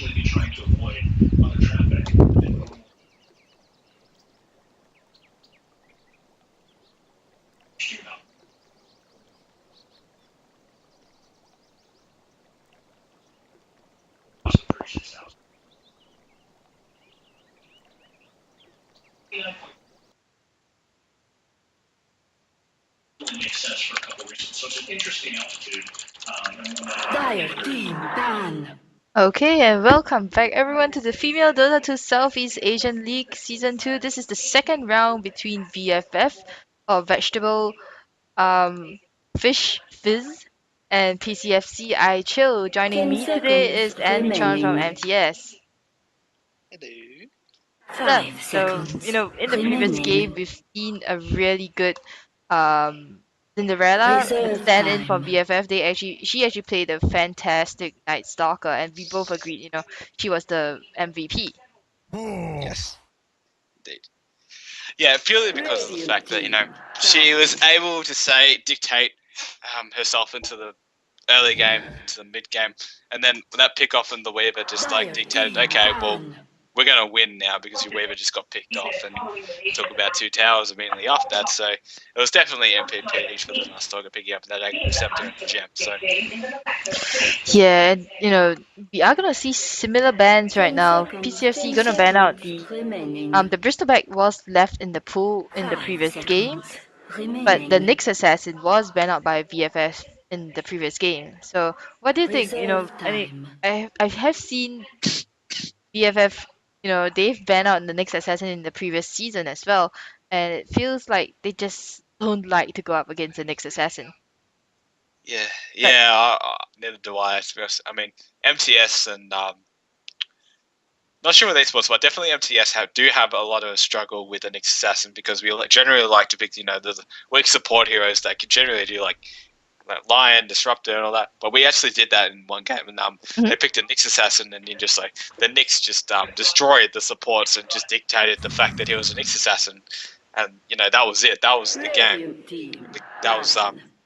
actually be trying to avoid other traffic. Makes sense for a couple reasons. So it's an interesting altitude. Dire team ban. Okay, and welcome back everyone to the Female Dota 2 Southeast Asian League Season 2. This is the second round between VFF, or Vegetable Fish Fizz, and PCFC.ICHILL. Joining 10 me today is seconds Andy Chan from remaining. MTS. Hello. So, 5 seconds in the previous game, remaining. we've seen a really good Cinderella Reserve stand-in for time. VFF. She actually played a fantastic Night Stalker, and we both agreed, she was the MVP. Yes, indeed. Yeah, purely because of the fact that she was able to dictate herself into the early game, into the mid game, and then that pick off in the Weaver just dictated. Okay, well, we're going to win now because your Weaver just got picked off and took about 2 towers immediately after that. So it was definitely MPP for the Night Stalker picking up that Agri Scepter and the gem. So Yeah, and we are gonna see similar bans right now. PCFC gonna ban out the Bristleback was left in the pool in the previous game, but the Nyx Assassin was banned out by VFF in the previous game. So what do you think? I have seen VFF, they've banned out the Nyx Assassin in the previous season as well, and it feels like they just don't like to go up against the Nyx Assassin. Yeah, neither do I. To be honest. I mean, MTS and not sure with esports, but definitely MTS do have a lot of a struggle with an assassin because we generally like to pick the weak support heroes that can generally do like Lion, Disruptor, and all that. But we actually did that in one game, and they picked a Nyx assassin, and just like the Nyx just destroyed the supports and just dictated the fact that he was a Nyx assassin, and that was it. That was the game. That was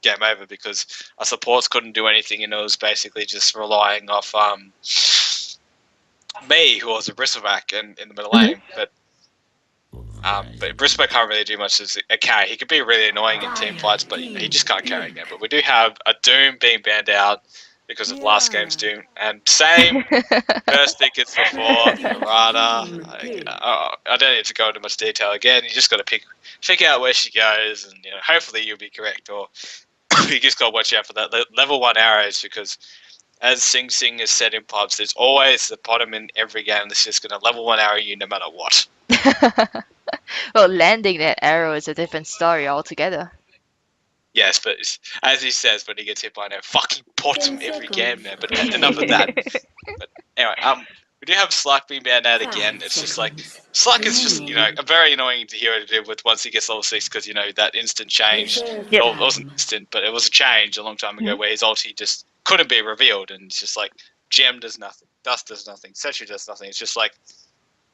game over because our supports couldn't do anything, and it was basically just relying off me, who was a Bristleback in the middle lane, but Bristleback can't really do much as a carry. He could be really annoying in team fights, but he just can't carry a game. But we do have a Doom being banned out because of last game's Doom, and same first tickets before Murata. I don't need to go into much detail again. You just got to pick out where she goes, and hopefully you'll be correct, or you just got to watch out for that level 1 arrows because. As Sing Sing has said in pubs, there's always the bottom in every game that's just going to level 1 arrow you no matter what. Well, landing that arrow is a different story altogether. Yes, but as he says, when he gets hit by a fucking bottom every game, man. But enough of that. But anyway, we do have Slug being banned out again. It's just like Slug is just a very annoying hero to deal with once he gets level 6 because that instant change. Well, it wasn't instant, but it was a change a long time ago where his ulti just couldn't be revealed, and it's just like Gem does nothing, Dust does nothing, Setri does nothing. It's just like,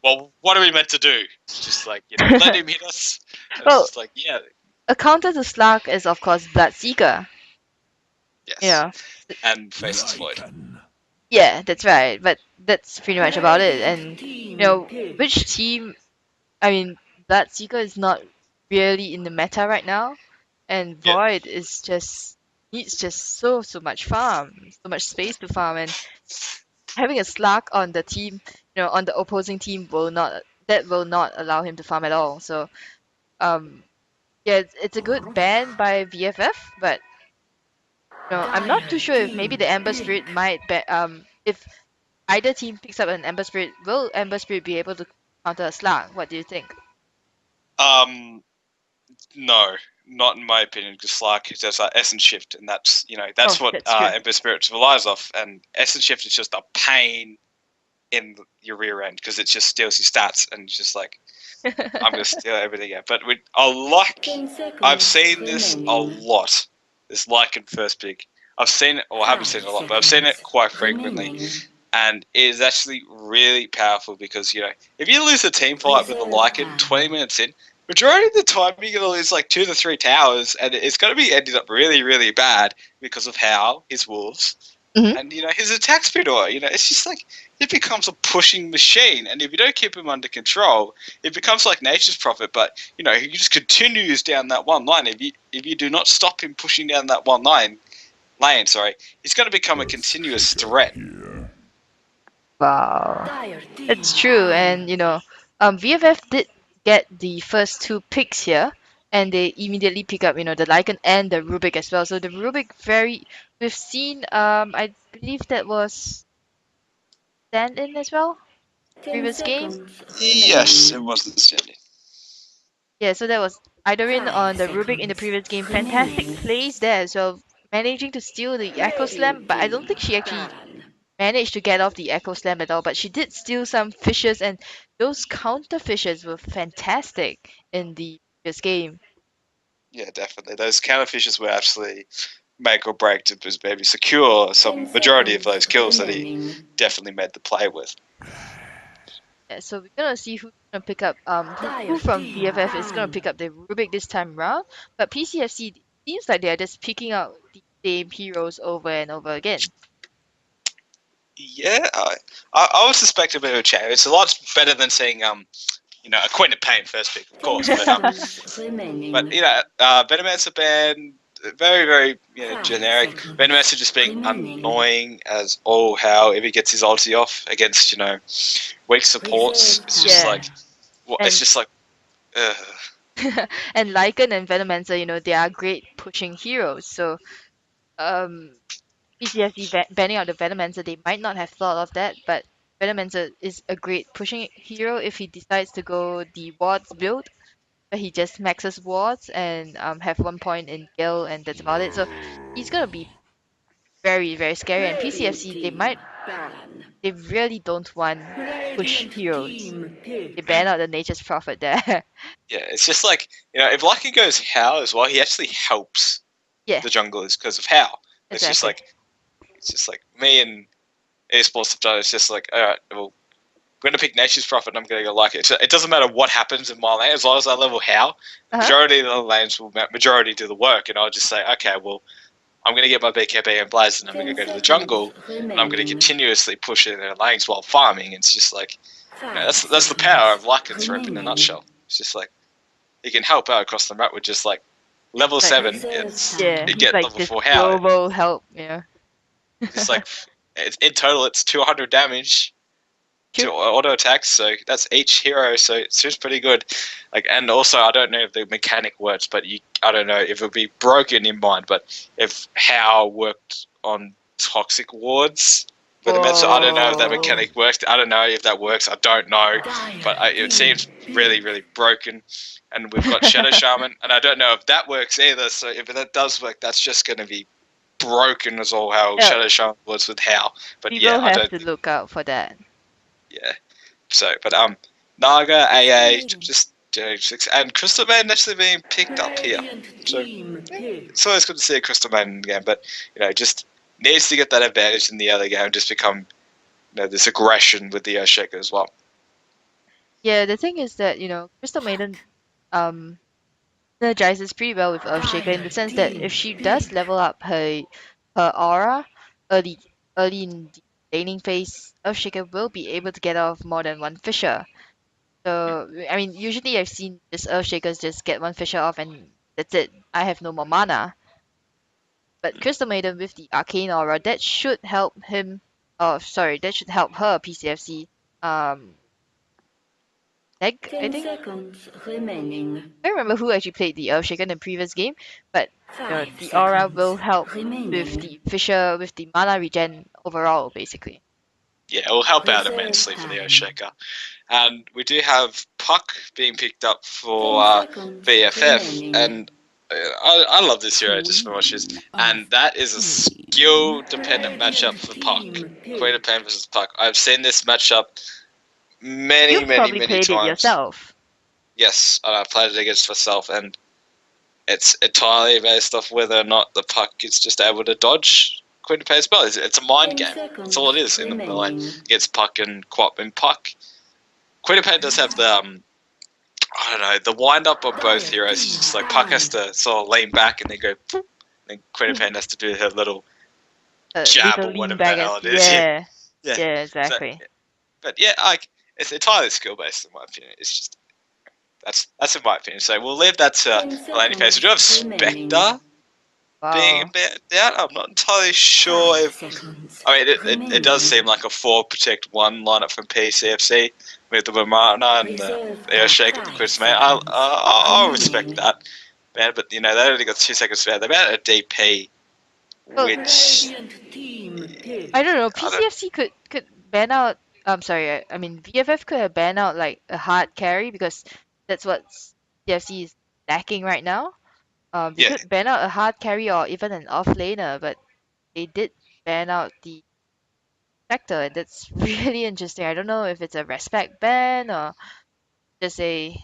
well, what are we meant to do? It's just like let him hit us. Well, just like a counter to Slug is of course Bloodseeker. Yes. And Faceless Void. Yeah, that's right. But that's pretty much about it. And which team? I mean, Bloodseeker is not really in the meta right now, and Void is needs so much farm, so much space to farm, and having a Slug on the team, on the opposing team will not allow him to farm at all. So, yeah, it's a good ban by VFF, but I'm not too sure if maybe the Ember Spirit might if either team picks up an Ember Spirit, will Ember Spirit be able to counter a Slug? What do you think? No, not in my opinion, because Slug does Essence Shift, and that's what Ember Spirit relies off, and Essence Shift is just a pain in your rear end because it just steals your stats, and it's just like I'm gonna steal everything out. But I've seen this a lot. This in first pick. I've seen it, or I haven't seen it a lot, but I've seen it quite frequently, and it is actually really powerful because if you lose a team fight with a in 20 minutes in. Majority of the time, you're going to lose like 2 to 3 towers, and it's going to be ended up really, really bad because of how his wolves And his attack speed, it's just like it becomes a pushing machine. And if you don't keep him under control, it becomes like Nature's Prophet. But he just continues down that one line. If you do not stop him pushing down that one lane, he's going to become a continuous threat. Wow, it's true. And VFF did get the first 2 picks here, and they immediately pick up the Lycan and the Rubik as well. So the Rubik we've seen I believe that was stand-in as well previous game. Yes, it wasn't standing. Yeah, so that was Idarin on the Rubik in the previous game. Fantastic plays there as well, managing to steal the Echo Slam, but I don't think she actually managed to get off the Echo Slam at all. But she did steal some fishes, and those counter fishes were fantastic in the previous game. Yeah, definitely. Those counter fishes were absolutely make or break to maybe secure some majority of those kills that he definitely made the play with. Yeah, so we're gonna see who's gonna pick up who from VFF is gonna pick up the Rubik this time around. But PCFC seems like they're just picking out the same heroes over and over again. Yeah, I would suspect a bit of a change. It's a lot better than seeing a Queen of Pain first pick, of course. But Venomancer ban, very, very generic. Venomancer just being annoying as all hell if he gets his ulti off against weak supports. It's just like it's just like. And Lycan and Venomancer, they are great pushing heroes. So PCFC banning out the Venomancer, they might not have thought of that, but Venomancer is a great pushing hero if he decides to go the wards build. He just maxes wards and have 1 point in Gale, and that's about it. So he's gonna be very, very scary. And PCFC, they really don't want push heroes. They ban out the Nature's Prophet there. Yeah, it's just like if Lycan goes How as well, he actually helps the junglers because of How. It's exactly. just like me and esports have done. It's just like, all right, well, I'm going to pick Nature's Prophet and I'm going to go like it. It doesn't matter what happens in my lane as long as I level How. The majority of the lanes will do the work, and I'll just say, okay, well, I'm going to get my BKB and Blaze, and I'm going to go to the jungle, and I'm going to continuously push in their lanes while farming. It's just like that's the power of Lycan's Rope in a nutshell. It's just like he can help out across the map with just like level 7. You get level 4 How. Global help, yeah. It's like in total, it's 200 damage. To auto attacks, so that's each hero, so it seems pretty good. Like, and also I don't know if the mechanic works, but I don't know if it would be broken in mind, but if How worked on toxic wards, but I don't know if that mechanic works. I don't know if that works. I don't know, but it seems really, really broken. And we've got Shadow Shaman, and I don't know if that works either. So if that does work, that's just going to be broken as all how Shadow Shaman was with How. But you will have to look out for that. Yeah. So, but Naga, AA, just and Crystal Maiden actually being picked up here. So it's always good to see a Crystal Maiden in the game, but just needs to get that advantage in the other game, just become this aggression with the Earthshaker as well. Yeah, the thing is that Crystal Maiden synergizes pretty well with Earthshaker in the sense that if she does level up her aura early in the laning phase, Earthshaker will be able to get off more than 1 Fisher. So, I mean, usually I've seen this Earthshakers just get 1 Fisher off and that's it. I have no more mana. But Crystal Maiden with the Arcane Aura, that should help him. Oh, sorry, that should help her PCFC. I think. I don't remember who actually played the Earthshaker in the previous game, but the aura will help with the Fisher, with the mana regen overall, basically. Yeah, it will help out immensely for the Earthshaker. And we do have Puck being picked up for VFF, and I love this hero just for what she is. And that is a skill-dependent matchup for Puck. Queen of Pain versus Puck. I've seen this matchup many played times. It yourself. Yes, I've played it against myself, and it's entirely based off whether or not the Puck is just able to dodge Queen of Pain as well. It's a mind game. That's all it is in the lane against Puck and Quap and Puck. Queen of Pain does have the I don't know, the wind up of both heroes. It's just like Puck has to sort of lean back and then go, and then Queen of Pain has to do her little jab little or lean whatever back the hell at it is. yeah, Yeah. yeah, So, exactly. but yeah, like it's entirely skill based in my opinion. It's just that's in my opinion. So we'll leave that to 10 Melanie Pace. We do have seconds remaining. Spectre being a Wow. bit down. I'm not entirely sure 5 if. seconds I mean, it does remaining. seem like a 4 protect 1 lineup from PCFC with the Bomana and Reserve the Earthshake and the 5 Chris Man. I'll respect remaining. that, man. But you know, they only got 2 seconds spare. They're about a DP, Well, which Radiant team pick. I don't know. I don't. PCFC could ban out. I'm sorry. I mean VFF could have banned out like a hard carry because that's what CFC is lacking right now. They Yeah, could ban out a hard carry or even an offlaner, but they did ban out the Spectre, and that's really interesting. I don't know if it's a respect ban or just a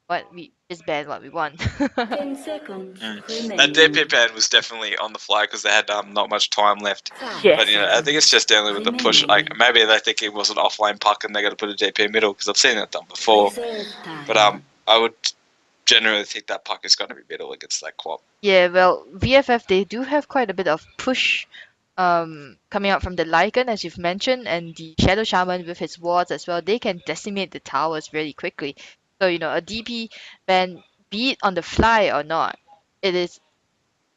what we just ban what we want. 10 seconds that DP remaining. ban was definitely on the fly because they had not much time left. 5 But you know, I think it's just dealing with the push. remaining. Like maybe they think it was an offline puck and they got to put a DP middle because I've seen that done before. Reserve But time. I would generally think that puck is going to be middle against that quad. Yeah, well, VFF they do have quite a bit of push coming out from the Lycan as you've mentioned, and the Shadow Shaman with his wards as well. They can decimate the towers really quickly. So, you know, a DP ban, be it on the fly or not, it is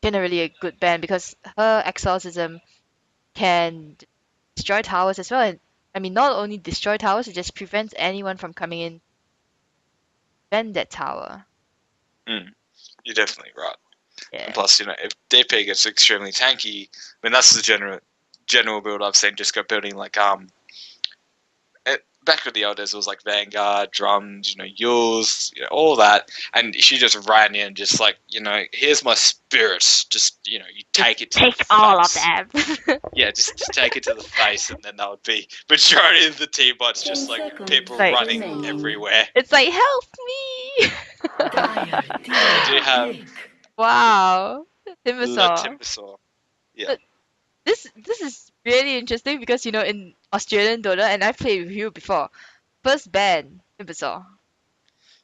generally a good ban because her exorcism can destroy towers as well. And I mean, not only destroy towers, it just prevents anyone from coming in defend that tower. Mm, you're definitely right. And Yeah. plus, you know, if DP gets extremely tanky, I mean that's the general build I've seen. Just go building like back with the old days, it was like Vanguard, drums, you know, Yules, you know, all that, and she just ran in, just like, you know, here's my spirits, just, you know, you take it to Take the all of face. them. Yeah, just take it to the face, and then that would be majority of the team bots, just 10 like seconds people Like- running remaining. everywhere. It's like help me. Dire I do team have pick. Wow. the Timbersaw. Timbersaw. Yeah. But this is really interesting because you know in Australian Dota and I've played with you before. First ban Timbersaw.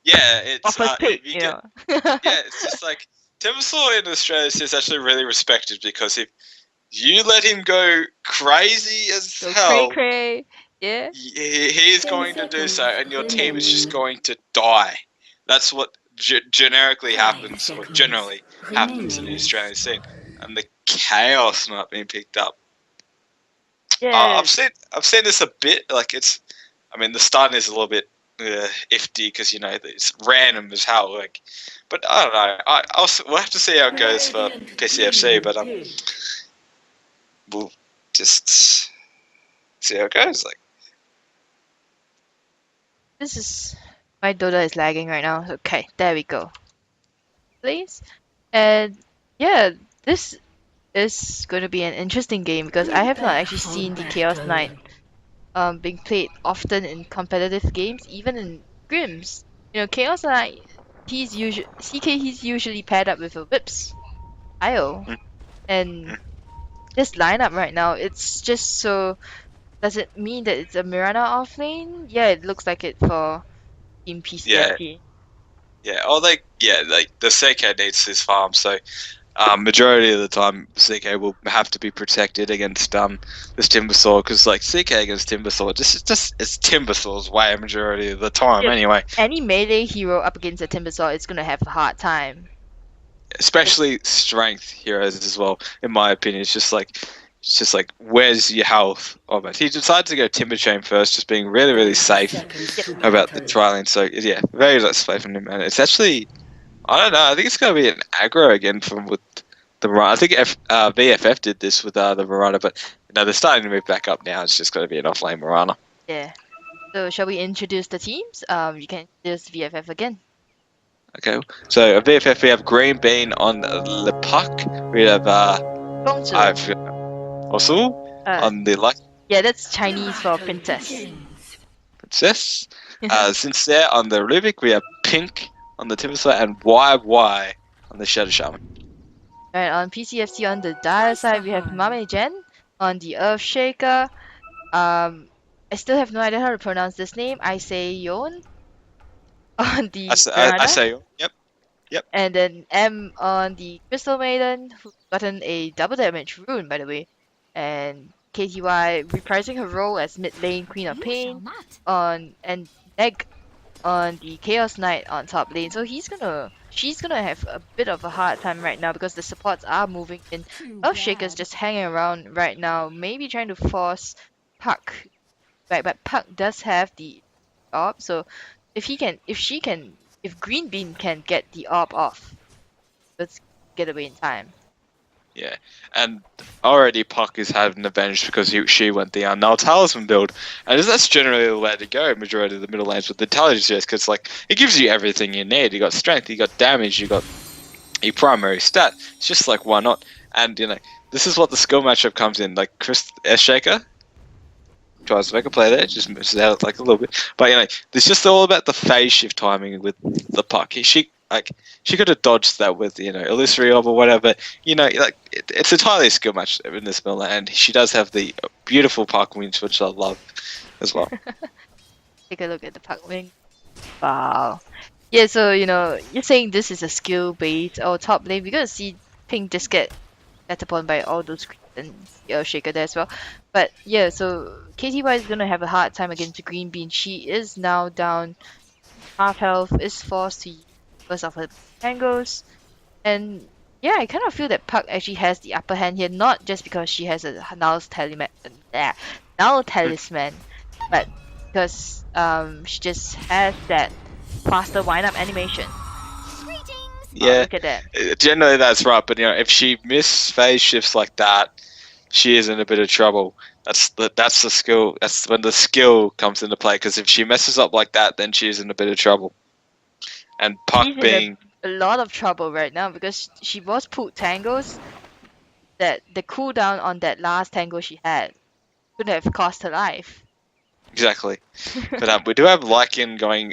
Yeah, Or it's first pick, you you get know. yeah, it's just like Timbersaw in Australia is actually really respected because if you let him go crazy as So hell, cray. Yeah. he is 10 going to do so, and seconds your team is just remaining. going to die. That's what generically 5 happens, or seconds generally happens in the remaining. Australian scene. And the chaos not being picked up. Yeah. I've seen this a bit. Like it's, I mean, the stun is a little bit iffy because you know it's random as hell. Like, but I don't know. We'll have to see how it goes for Radiant PCFC. team But pick. we'll just see how it goes. Like, This is my Dota is lagging right now. Okay, there we go. Please. And yeah, this is going to be an interesting game because I have not actually Prepare seen for the Chaos battle. Knight being played often in competitive games, even in scrims. You know, Chaos Knight he's usually he's usually paired up with a Whips IO. Mm. And this lineup right now, it's just so does it mean that it's a Mirana offlane? Yeah, it looks like it for Team PCFP. yeah. Oh, like the CK needs his farm, so majority of the time CK will have to be protected against this Timbersaw because like CK against Timbersaw, it's Timbersaw's way majority of the time Yeah. anyway. Any melee hero up against a Timbersaw is gonna have a hard time. Especially strength heroes as well. In my opinion, it's just like where's your health? Oh, but he decided to go Timber Chain first, just being really safe Seconds to about the battle. trialing. So yeah, very less play from him, and it's actually I don't know. I think it's going to be an aggro again from with the Marana. I think VFF did this with the Marana, but you know they're starting to move back up now. It's just going to be an offlane Marana. Yeah. So shall we introduce the teams? You can introduce VFF again. Okay, so at VFF we have Green Bean on the puck. We have Gongzu. I've also on the like Yeah, that's Chinese for princess. Begins. Princess. Sincere on the Rubik. We have Pink on the Timbersaw and YY on the Shadow Shaman. Right, on PCFC on the dire side we have Mame Jen on the Earthshaker. I still have no idea how to pronounce this name. I say Yon on the I Piranha. say yep. And then M on the Crystal Maiden, who's gotten a double damage rune, by the way. and KTY reprising her role as mid lane Queen of Pain on and Egg on the Chaos Knight on top lane. So she's gonna have a bit of a hard time right now because the supports are moving in. Earthshaker's just hanging around right now, maybe trying to force Puck. Right, but Puck does have the orb, so if Green Bean can get the orb off, let's get away in time. Yeah, and already Puck is having an advantage because she went the Null Talisman build, and that's generally the way to go. Majority of the middle lanes with the Talisman, because like it gives you everything you need. You got strength, you got damage, you got your primary stat. It's just like why not? And this is what the skill matchup comes in. Like Chris S Shaker tries to make a play there, just misses out like a little bit. But it's just all about the phase shift timing with the Puck. She could have dodged that with Illusory Orb or whatever. It's entirely a skill match in this middle, and she does have the beautiful Puck wings, which I love as well. Take a look at the Puck wing. Wow. Yeah, so you're saying this is a skill based or top lane. We're gonna see Pink just get set upon by all those creeps and Shaker there as well. But yeah, so KTY is gonna have a hard time against Green Bean. She is now down half health, is forced to use because of her tangos. And yeah, I kind of feel that Puck actually has the upper hand here, not just because she has a Null Talisman, but because she just has that faster wind-up animation. Yeah, look at that. Generally that's right, but if she miss phase shifts like that, she is in a bit of trouble. That's the skill. That's when the skill comes into play. Because if she messes up like that, then she's in a bit of trouble. And Puck She's being in a lot of trouble right now because she was pulled tangos. That the cooldown on that last tango she had could have cost her life. Exactly. But we do have Lycan going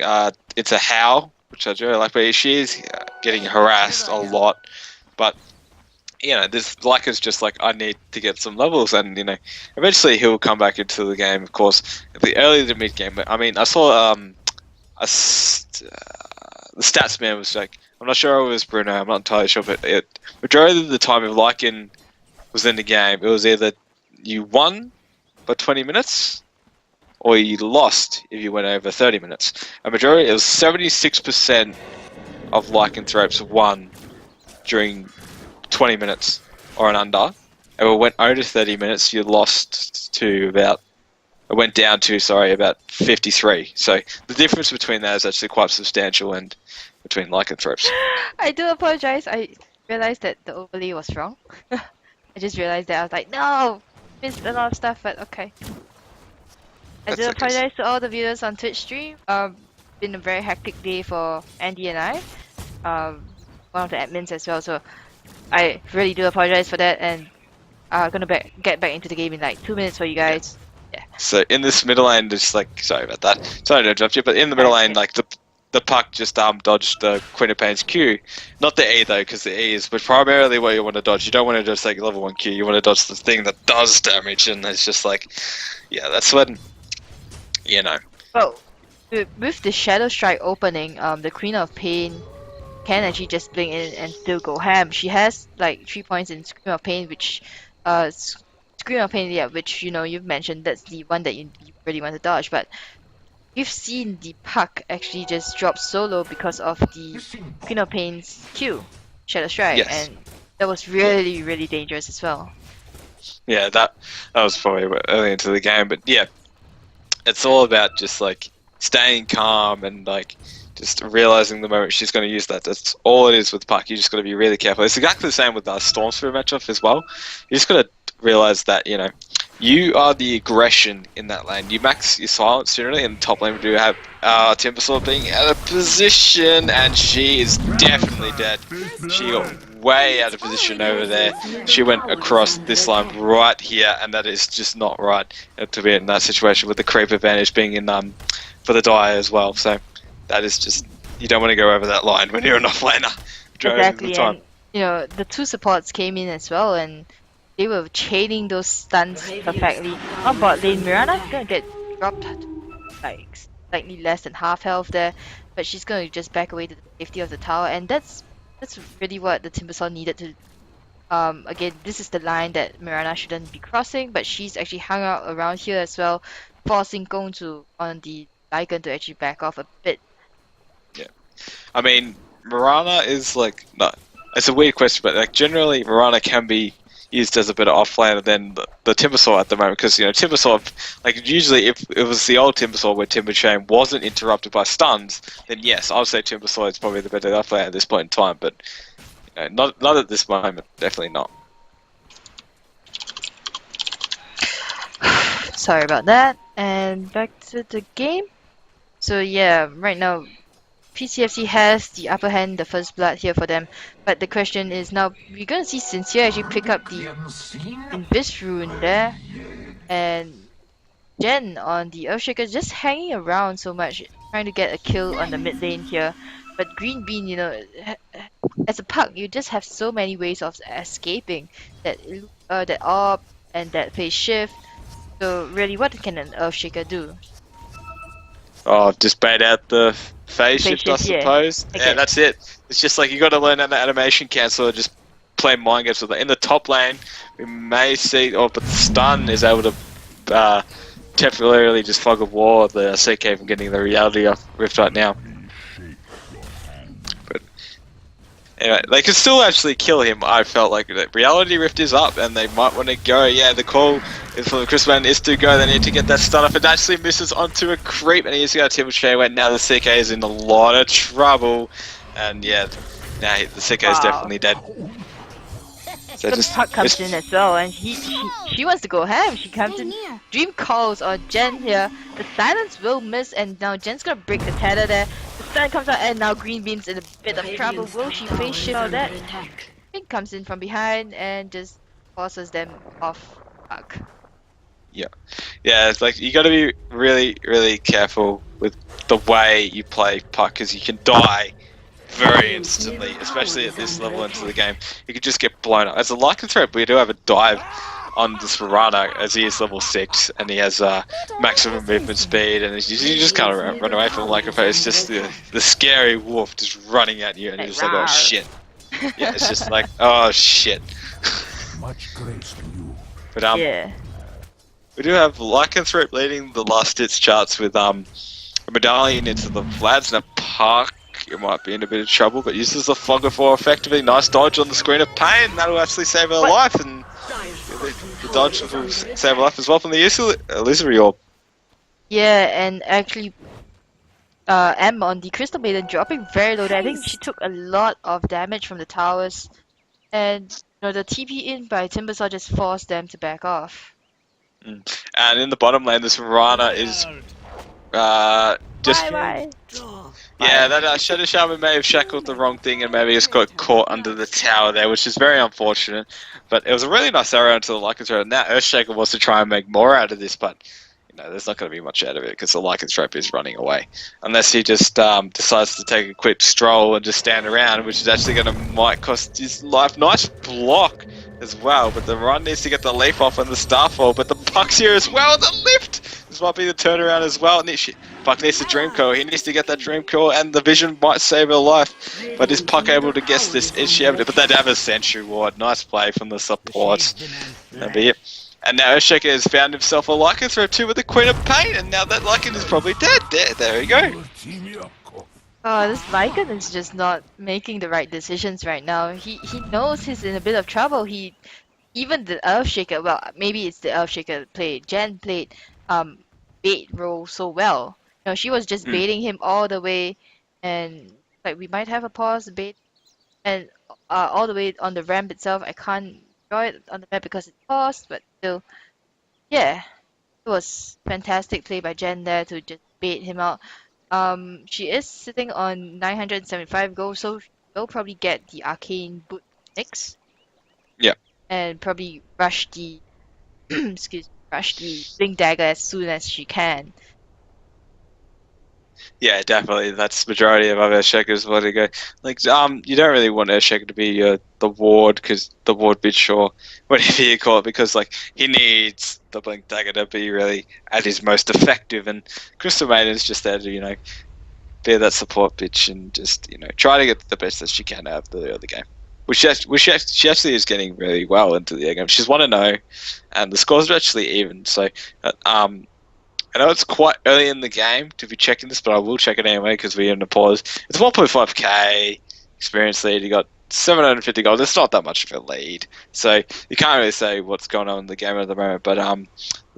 into How, which I do like, but she is getting harassed a lot. But this Lycan's just like, I need to get some levels, and eventually he'll come back into the game. Of course, the early to mid game. I mean, I saw the stats man was like, I'm not sure it was Bruno. I'm not entirely sure, but majority of the time if Lycan was in the game, it was either you won by 20 minutes. Or you lost if you went over 30 minutes. A majority, it was 76% of lycanthropes won during 20 minutes or an under. And if it went over 30 minutes, you lost to about 53. So the difference between that is actually quite substantial, and between lycanthropes. I do apologize. I realized that the overlay was wrong. I just realized that. I was like, no! Missed a lot of stuff, but okay. I do apologize to all the viewers on Twitch stream. Been a very hectic day for Andy and I. One of the admins as well, so I really do apologize for that, and gonna get back into the game in like 2 minutes for you guys. Yeah. So in this middle lane, just like, sorry about that. Sorry to interrupt you, but in the middle lane, like the Puck just dodged the Queen of Pain's Q. Not the E though, because the E is but primarily what you want to dodge. You don't want to just like level 1 Q, you want to dodge the thing that does damage, and it's just like, yeah, that's when Well, with the Shadow Strike opening, the Queen of Pain can actually just blink in and still go ham. She has like 3 points in Scream of Pain, which Scream of Pain, yeah, which you've mentioned, that's the one that you really want to dodge. But we've seen the Puck actually just drop solo because of the Queen of Pain's Q, Shadow Strike, and that was really, really dangerous as well. Yeah, that was probably early into the game, but yeah. It's all about just like staying calm and like just realizing the moment she's going to use that. That's all it is with Puck. You just got to be really careful. It's exactly the same with the Storm Spirit matchup as well. You just got to realize that you are the aggression in that lane. You max your silence generally, and top lane we do have Timbersaw being out of position, and she is definitely dead. She got way out of position over there. She went across this line right here, and that is just not right to be in that situation with the creep advantage being in for the die as well. So that is just, you don't want to go over that line when you're an offlaner. Exactly, and the two supports came in as well, and they were chaining those stuns perfectly. On bot lane, Mirana's gonna get dropped like slightly less than half health there, but she's gonna just back away to the safety of the tower, and that's really what the Timbersaw needed to Again, this is the line that Mirana shouldn't be crossing, but she's actually hung out around here as well, forcing Gong to on the Lycan to actually back off a bit. Yeah, I mean, Mirana is like no, it's a weird question, but like generally Mirana can be used as a bit of offlaner than the Timbersaw at the moment, because Timbersaw, like usually if it was the old Timbersaw where Timber Chain wasn't interrupted by stuns, then yes, I would say Timbersaw is probably the better offlaner at this point in time, but not at this moment, definitely not. Sorry about that. And back to the game. So yeah, right now PCFC has the upper hand, the first blood here for them. But the question is now we're gonna see Sincere actually pick up the Invis rune there, and Jen on the Earthshaker just hanging around so much, trying to get a kill on the mid lane here. But Green Bean, as a puck, you just have so many ways of escaping that that orb and that phase shift. So really, what can an Earthshaker do? Oh, just bait out the phase shift, I suppose. Yeah, yeah, that's it. It's just like you got to learn an animation cancel, just play mind games with it. In the top lane, we may see, but the stun is able to temporarily just fog of war the CK from getting the reality of Rift right now. But anyway, they can still actually kill him. I felt like that reality Rift is up, and they might want to go. Yeah, the call for Crispman is to go. They need to get that stun off. It actually misses onto a creep, and he's got a Timber Chain. Where now the CK is in a lot of trouble, and yeah, now the CK is definitely dead. So the puck comes in as well, and she wants to go ham. She comes in, Dream calls on Jen here. The silence will miss, and now Jen's gonna break the tether there. The stun comes out, and now Green Bean's in a bit of trouble. Will she face shift all that? Pink comes in from behind and just forces them off puck. Yeah, it's like you got to be really, really careful with the way you play puck, because you can die very instantly, especially at this level into the game. You could just get blown up. As a lycanthrope, we do have a dive on this Verana, as he is level 6 and he has maximum movement speed, and you just can't run away from lycanthrope. It's just the scary wolf just running at you, and you're just like, oh shit. Yeah, it's just like, oh shit. Much grace to you. But yeah. We do have lycanthrope leading the last hits charts with a medallion into the Vlads and a park. It might be in a bit of trouble, but uses the Fog of War effectively. Nice dodge on the screen of pain. That'll actually save her life, and the dodge will save her life as well from the illusory orb. Yeah, and actually, M on the Crystal Maiden dropping very low there. I think she took a lot of damage from the towers, and the TP in by Timbersaw just forced them to back off. And in the bottom lane, this Verana is just. Bye. Yeah, that Shadow Shaman may have shackled the wrong thing and maybe just got caught under the tower there, which is very unfortunate. But it was a really nice arrow into the Lycanthrope, and now Earthshaker wants to try and make more out of this, but there's not going to be much out of it because the Lycanthrope is running away. Unless he just decides to take a quick stroll and just stand around, which is actually might cost his life. Nice block as well, but the run needs to get the leaf off and the Starfall, but the puck's here as well, the lift! This might be the turnaround as well. Puck needs the Dream Coil, he needs to get that Dream Coil, and the Vision might save her life. But is Puck able to guess this? Is she able to? But they'd have a Sentry Ward. Nice play from the support. That'd be it. And now Earthshaker has found himself a Lycanthrope too with the Queen of Pain, and now that Lycan is probably dead. There we go. Oh, this Lycan is just not making the right decisions right now. He knows he's in a bit of trouble. Even the Earthshaker, well, maybe it's the Earthshaker played. Jen played bait role so well. She was just baiting him all the way, and like we might have a pause bait, and all the way on the ramp itself. I can't draw it on the map because it's paused, but still, yeah, it was fantastic play by Jen there to just bait him out. She is sitting on 975 gold, so she'll probably get the arcane boot next. Yeah. And probably rush the rush the Blink Dagger as soon as she can. Yeah, definitely. That's the majority of Earthshaker's want to go. Like, you don't really want Earthshaker to be the ward, because the ward bitch, or whatever you call it, because like he needs the Blink Dagger to be really at his most effective, and Crystal Maiden's just there to be that support bitch and just try to get the best that she can out of the game. which she actually is getting really well into the game. She's 1-0, and the scores are actually even. So, I know it's quite early in the game to be checking this, but I will check it anyway because we're in a pause. It's 1.5k experience lead. You got 750 goals. It's not that much of a lead, so you can't really say what's going on in the game at the moment. But the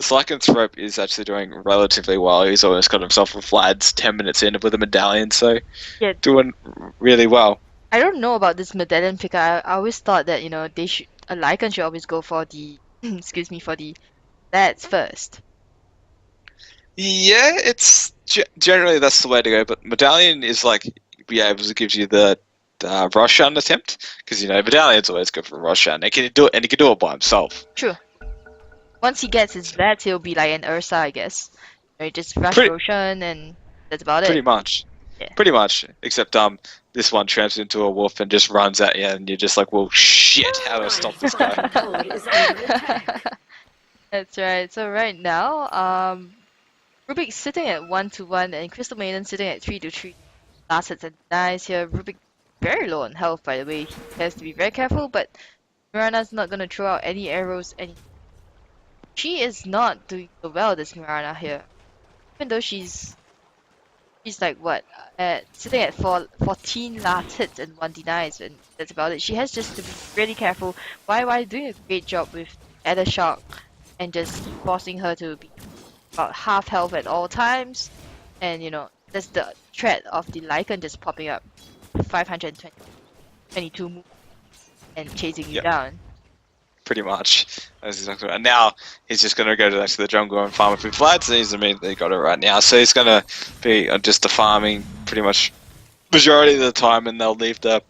Lycanthrope is actually doing relatively well. He's almost got himself a Vlads 10 minutes in with a medallion, so Yeah. doing really well. I don't know about this medallion picker. I always thought that a Lycan should always go for the excuse me, for the lads first. Yeah, it's generally that's the way to go. But medallion is like be able to give you the Roshan attempt because medallion's always good for Roshan. He can do it by himself. True. Once he gets his lads, he'll be like an Ursa, I guess. Just rush Roshan and that's about it. Pretty much. Yeah. Pretty much. Except this one turns into a wolf and just runs at you, and you're just like, well, shit, how do I stop this guy? That's right. So right now, Rubik sitting at 1-1 and Crystal Maiden sitting at 3-3. Last hits and dies here. Rubik very low on health, by the way. He has to be very careful, but Mirana's not gonna throw out any arrows. She is not doing so well, this Mirana here. Even though she's like what? Sitting at 14 last hits and 1 denies, and that's about it. She has just to be really careful. Why doing a great job with Adder Shark and just forcing her to be about half health at all times, and that's the threat of the Lycan just popping up 522 moves and chasing you down. Pretty much. That's exactly right. And now he's just going to go to the jungle and farm a few Vlads, and he's immediately got it right now. So he's going to be just the farming pretty much majority of the time, and they'll leave the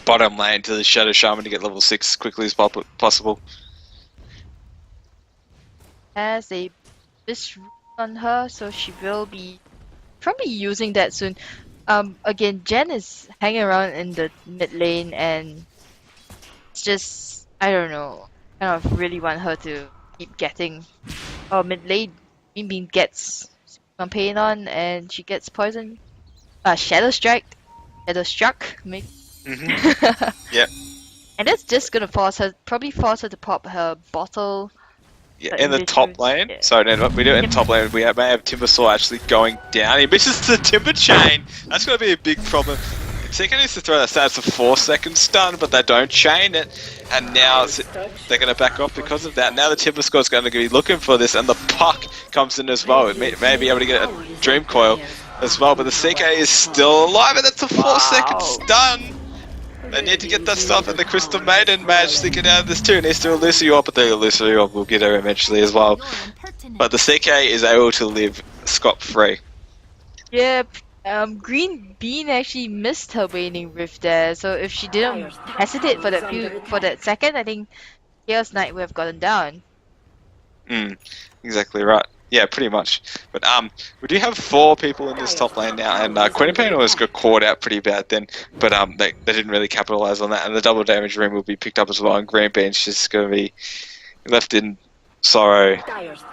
bottom lane to the Shadow Shaman to get level 6 as quickly as possible. Has a Bish on her, so she will be probably using that soon. Again, Jen is hanging around in the mid lane, and it's just, I don't know, kind of really want her to keep getting. Mid lane, Bean gets campaign on, and she gets poisoned. Shadow struck, maybe. Yep. And that's just gonna probably force her to pop her bottle. Yeah, in the top lane. Yeah. Sorry, no, we do it in top lane. We may have Timbersaw actually going down. He misses the Timber Chain. That's going to be a big problem. Seeker needs to throw that stat. It's a 4-second stun, but they don't chain it. And now they're going to back off because of that. Now the Timber Squad's going to be looking for this, and the Puck comes in as well. It may be able to get a Dream Coil as well, but the CK is still alive, and that's a 4-second stun. They need to get that stuff, and the Crystal Maiden managed to get out of this too. Needs to Elusiorb, but the Elusiorb will get her eventually as well. But the CK is able to live scot-free. Yep. Green Bean actually missed her Waning Rift there, so if she didn't hesitate for that second, I think Chaos Knight would have gotten down. Exactly right. Yeah, pretty much. But we do have 4 people in this top lane now, and Quinnipian always got caught out pretty bad then, but they didn't really capitalize on that, and the double damage room will be picked up as well, and Green Bean's just going to be left in sorrow,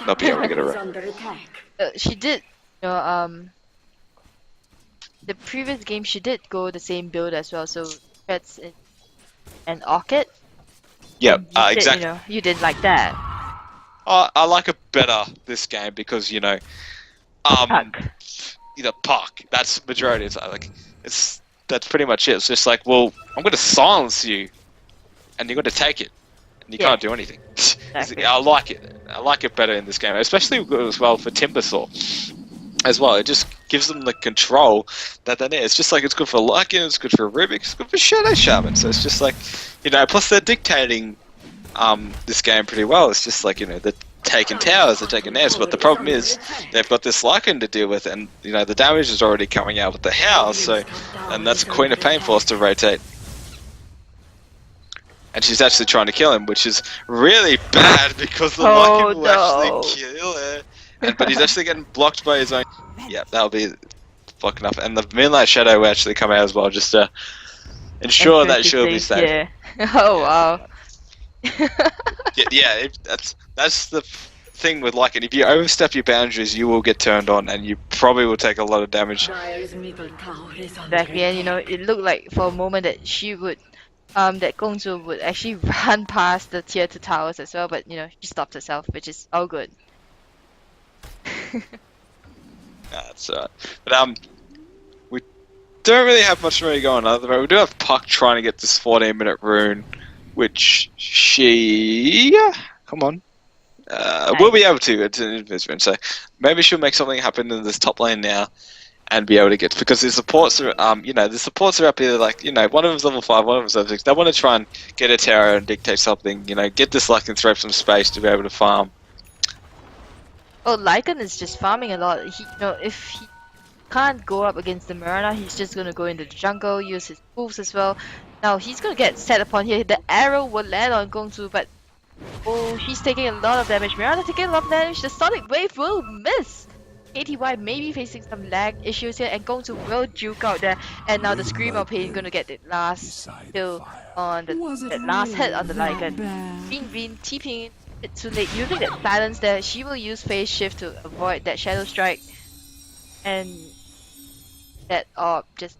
not be able to get a run. She did, the previous game she did go the same build as well, so Threats and Orchid. Yep, exactly. You didn't like that. I like it better this game because Puck. That's majority. That's pretty much it. It's just like, well, I'm going to silence you, and you're going to take it, and you can't do anything. Exactly. I like it. I like it better in this game, especially as well for Timbersaw as well. It just gives them the control that they need. It's just like it's good for Lycan, it's good for Rubik, it's good for Shadow Shaman. So it's just like, plus they're dictating this game pretty well. It's just like, they're taking towers, they're taking nairs, but the problem is they've got this Lycan to deal with, and the damage is already coming out with the house, and that's Queen of Pain forced to rotate. And she's actually trying to kill him, which is really bad because the Lycan will actually kill her. But he's actually getting blocked by his own. Yeah, that'll be blocking up, and the Moonlight Shadow will actually come out as well, just to ensure that she'll be safe. Yeah. Oh wow. That's the thing with Lycan. If you overstep your boundaries, you will get turned on, and you probably will take a lot of damage. Exactly, and it looked like for a moment that she would that Gongzu would actually run past the tier 2 towers as well, but she stopped herself, which is all good. That's but we don't really have much more going on. We do have Puck trying to get this 14-minute rune, which she come on. We'll be able to. It's an investment, so maybe she'll make something happen in this top lane now, and be able to get, because the supports are the supports are up here, like one of them's level 5, one of them's level 6. They want to try and get a tower and dictate something. Get this luck and throw some space to be able to farm. Oh, Lycan is just farming a lot. If he can't go up against the Mirana, he's just gonna go into the jungle, use his moves as well. Now he's gonna get set upon here. The arrow will land on Gongzu, but oh, she's taking a lot of damage. Mirana taking a lot of damage. The Sonic Wave will miss. KTY may be facing some lag issues here, and Gongzu will juke out there. And now the Scream of Pain gonna get the last kill on the last hit on the Lycan. Bean TPing it too late, using that silence there. She will use phase shift to avoid that shadow strike, and that orb just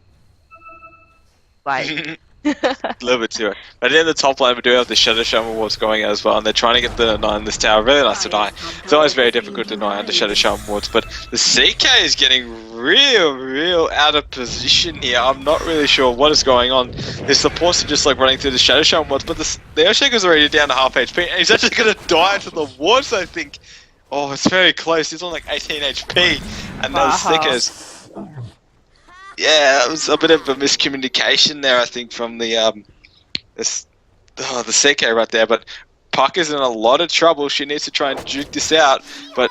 bye. A little bit too. But in the top lane, we do have the Shadow Shaman Wards going as well, and they're trying to get the 9 in this tower. Really nice to deny. It's always very difficult to deny under Shadow Shaman Wards, but the CK is getting real out of position here. I'm not really sure what is going on. His supports are just like running through the Shadow Shaman Wards, but the Earthshaker's already down to half HP, and he's actually going to die to the wards, I think. Oh, it's very close. He's on like 18 HP, and those stickers. Yeah, it was a bit of a miscommunication there, I think, from the CK right there. But Puck is in a lot of trouble. She needs to try and juke this out. But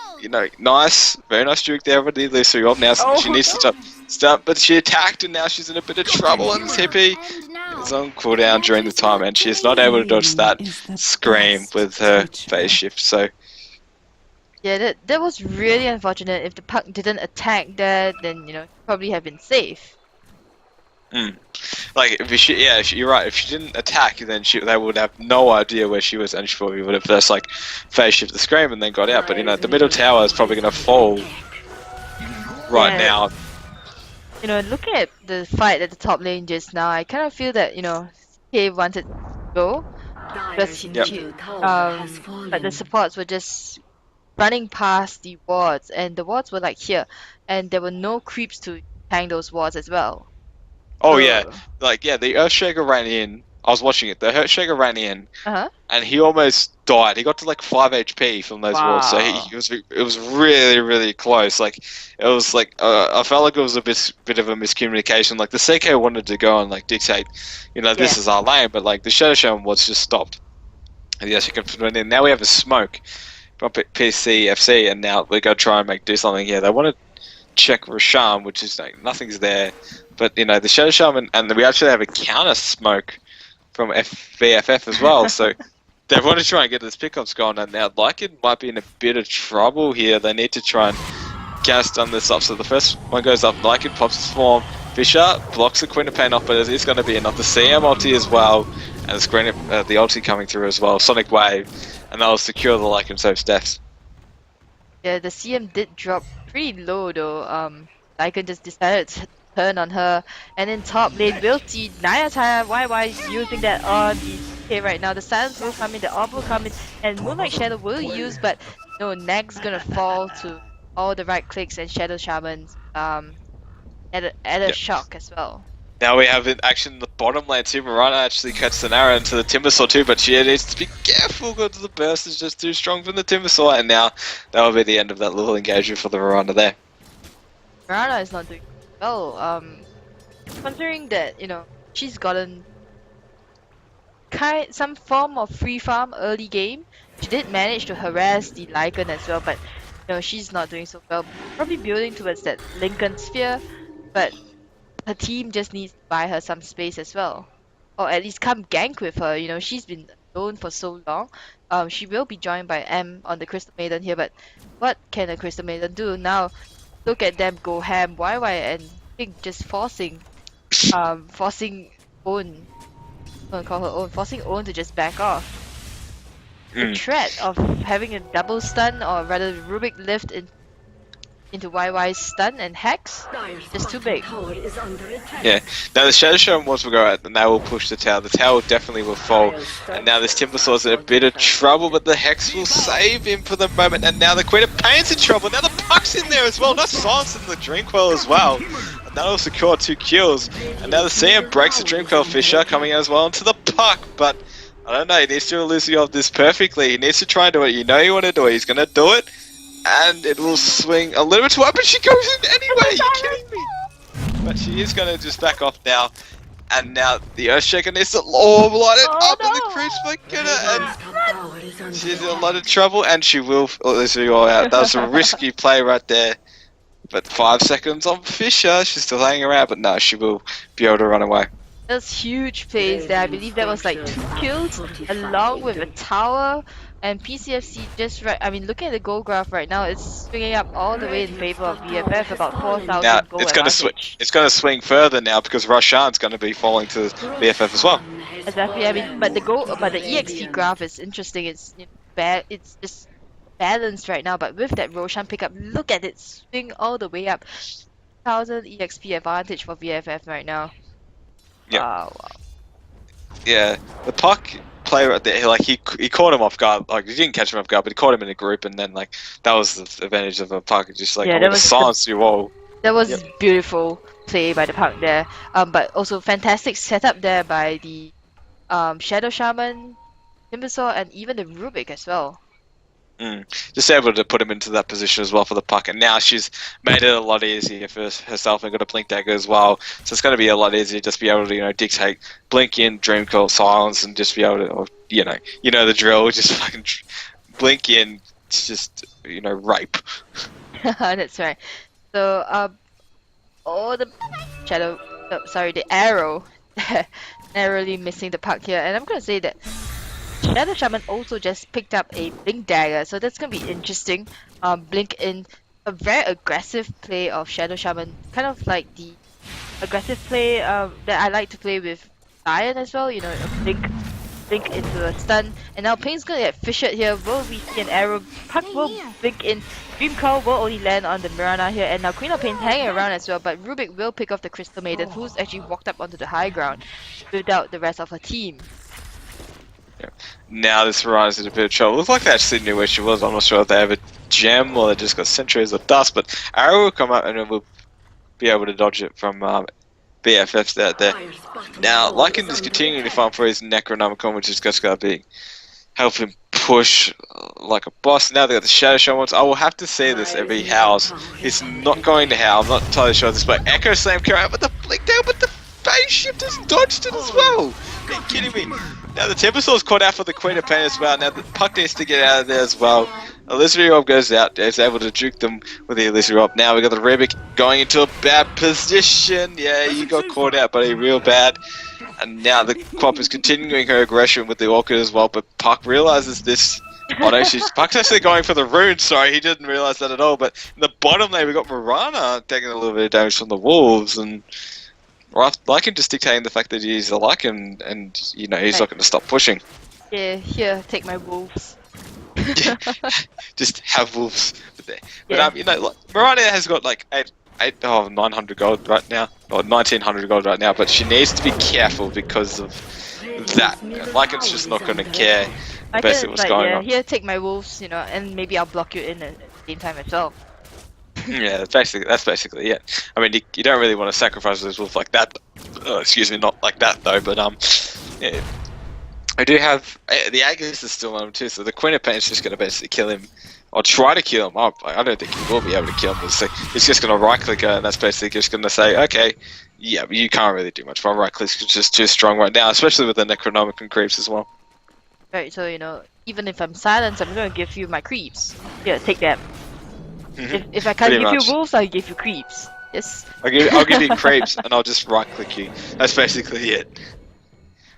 nice, very nice juke there. But Lisa off now. She needs to start. But she attacked, and now she's in a bit of trouble. And Hippie is on cooldown during the time, and she's not able to dodge that scream with her phase shift. So. Yeah, that was really unfortunate. If the Puck didn't attack there, then probably have been safe. Like if you're right. If she didn't attack, then they would have no idea where she was, and she probably would have just like phase shifted the scream and then got out. But the middle tower is probably going to fall right now. Looking at the fight at the top lane just now, I kind of feel that CK wanted to go, because but the supports were just running past the wards, and the wards were like here, and there were no creeps to tank those wards as well. Oh yeah, the Earthshaker ran in. I was watching it. The Earthshaker ran in, and he almost died. He got to like 5 HP from those walls, so it was really close. Like it was like I felt like it was a bit of a miscommunication. Like the CK wanted to go and like dictate, this is our lane, but like the Shadow Shaman was just stopped. And yes, you can put it in. Now we have a smoke from PCFC, and now we're gonna try and do something here. They want to check Rasham, which is like nothing's there. But the Shadow Shaman, and we actually have a counter smoke from VFF as well. So they want to try and get this pickups going, and now Lycan might be in a bit of trouble here. They need to try and gas done this up. So the first one goes up, Lycan pops his form. Fisher blocks the Queen of Pain off, but it is going to be enough. The CM ulti as well, and the screen the ulti coming through as well. Sonic Wave, and that will secure the Lycan saves deaths. Yeah, the CM did drop pretty low though. Lycan just decided to turn on her, and in top lane we'll see Nayataya YY using that on the CK right now. The silence will come in, the orb will come in, and Moonlight Shadow will use, but no, Nag's gonna fall to all the right clicks, and Shadow Shaman's at a shock as well. Now we have in action in the bottom lane too. Mirana actually cuts an arrow into the Timbersaw too, but she needs to be careful because the burst is just too strong from the Timbersaw, and now that will be the end of that little engagement for the Mirana there. Mirana is not doing well, considering that she's gotten some form of free farm early game. She did manage to harass the Lycan as well, but she's not doing so well. Probably building towards that Lincoln sphere, but her team just needs to buy her some space as well, or at least come gank with her. She's been alone for so long. She will be joined by M on the Crystal Maiden here, but what can a Crystal Maiden do now? Look at them go ham. YY and Pink just forcing Own. Don't call her Own. Forcing Own to just back off. The threat of having a double stun, or rather Rubik lift in into YY's stun and Hex. Just too big. Tower is under attack. Yeah. Now the Shadow Shaman once will go out and they will push the tower. The tower definitely will fall. And now this Timbersaw's in a bit of trouble, but the Hex will save him for the moment. And now the Queen of Pain's in trouble. Now the Puck's in there as well. Not silencing the Dreamcoil as well. And that'll secure 2 kills. And now the CM breaks the Dreamcoil Fisher coming out as well into the Puck. But I don't know, he needs to elucidate this perfectly. He needs to try and do it. You know you want to do it. He's going to do it. And it will swing a little bit too hard, but she goes in anyway. Are you kidding me? But she is going to just back off now. And now the Earthshaker needs to light it up in the creeps by Gunner. And she's in a lot of trouble. And she will elucidate all out. That was a risky play right there. But 5 seconds on Fisher. She's still hanging around, but no, she will be able to run away. That's huge plays there. I believe that was like 2 kills along with a tower. And PCFC just right. I mean, looking at the goal graph right now, it's swinging up all the way in favor of VFF, about 4,000 now, goal it's going to switch. It's going to swing further now because Roshan's going to be falling to VFF as well. Exactly. I mean, but the EXP graph is interesting. It's it's just balanced right now. But with that Roshan pickup, look at it swing all the way up. 1,000 EXP advantage for VFF right now. Yeah. Wow. Yeah. The Puck play right there, like he caught him off guard. Like he didn't catch him off guard, but he caught him in a group, and then like that was the advantage of a Puck. Just like Yeah, that was silence you all. That was beautiful play by the Puck there. But also fantastic setup there by the Shadow Shaman, Timbersaw, and even the Rubik as well. Just able to put him into that position as well for the Puck, and now she's made it a lot easier for herself and got a blink dagger as well. So it's going to be a lot easier just be able to dictate blink in, Dreamcoil, silence, and just be able to, or, you know the drill. Just fucking blink in, it's just rape. That's right. So the arrow narrowly missing the Puck here, and I'm gonna say that Shadow Shaman also just picked up a Blink Dagger, so that's going to be interesting. Blink in, a very aggressive play of Shadow Shaman, kind of like the aggressive play that I like to play with Lion as well, a blink into a stun. And now Pain's going to get fissured here. Will we see an arrow? Puck will blink in. Dreamcoil will only land on the Mirana here, and now Queen of Pain's hanging around as well, but Rubik will pick off the Crystal Maiden, who's actually walked up onto the high ground without the rest of her team. Yeah. Now this Horizon is a bit of trouble. Looks like they actually knew where she was. I'm not sure if they have a gem or they just got sentries or dust, but Arrow will come up and it will be able to dodge it from BFFs out there. Now, Lycan is continuing to farm for his Necronomicon, which is just going to be help him push like a boss. Now they got the Shadow Shamans. I will have to say this if he howls. He's not going to howl. I'm not entirely sure of this, but Echo Slam came out with the blink down, but the phase shift has dodged it as well. Are you kidding me? Now the Timbersaw's caught out for the Queen of Pain as well. Now the Puck needs to get out of there as well. Illusory Orb goes out. Is able to juke them with the Illusory Orb. Now we got the Rubik going into a bad position. Yeah, you got caught out, buddy, real bad. And now the Quap is continuing her aggression with the Orchid as well. But Puck realizes this. Oh no, Puck's actually going for the rune. Sorry, he didn't realize that at all. But in the bottom lane we got Mirana taking a little bit of damage from the Wolves, and Lycan just dictating the fact that he's a Lycan, and he's not going to stop pushing. Yeah, here, take my wolves. Just have wolves there. But Mirana has got like 900 gold right now, or 1900 gold right now. But she needs to be careful because of that. Lycan's just not going to care basically what's going on. Here, take my wolves, and maybe I'll block you in at the same time as well. Yeah, that's basically it. I mean, you don't really want to sacrifice those wolves like that. Excuse me, not like that though. But yeah, I do have the Agus is still on him too. So the Queen of Pain is just going to basically kill him, or try to kill him. I don't think he will be able to kill him. But he's just going to right click her, and that's basically just going to say, okay, yeah, you can't really do much. My right click is just too strong right now, especially with the Necronomicon creeps as well. Right. So even if I'm silenced, I'm going to give you my creeps. Yeah, take them. If I can't give you wolves, I'll give you creeps. Yes. I'll give you creeps, and I'll just right click you. That's basically it.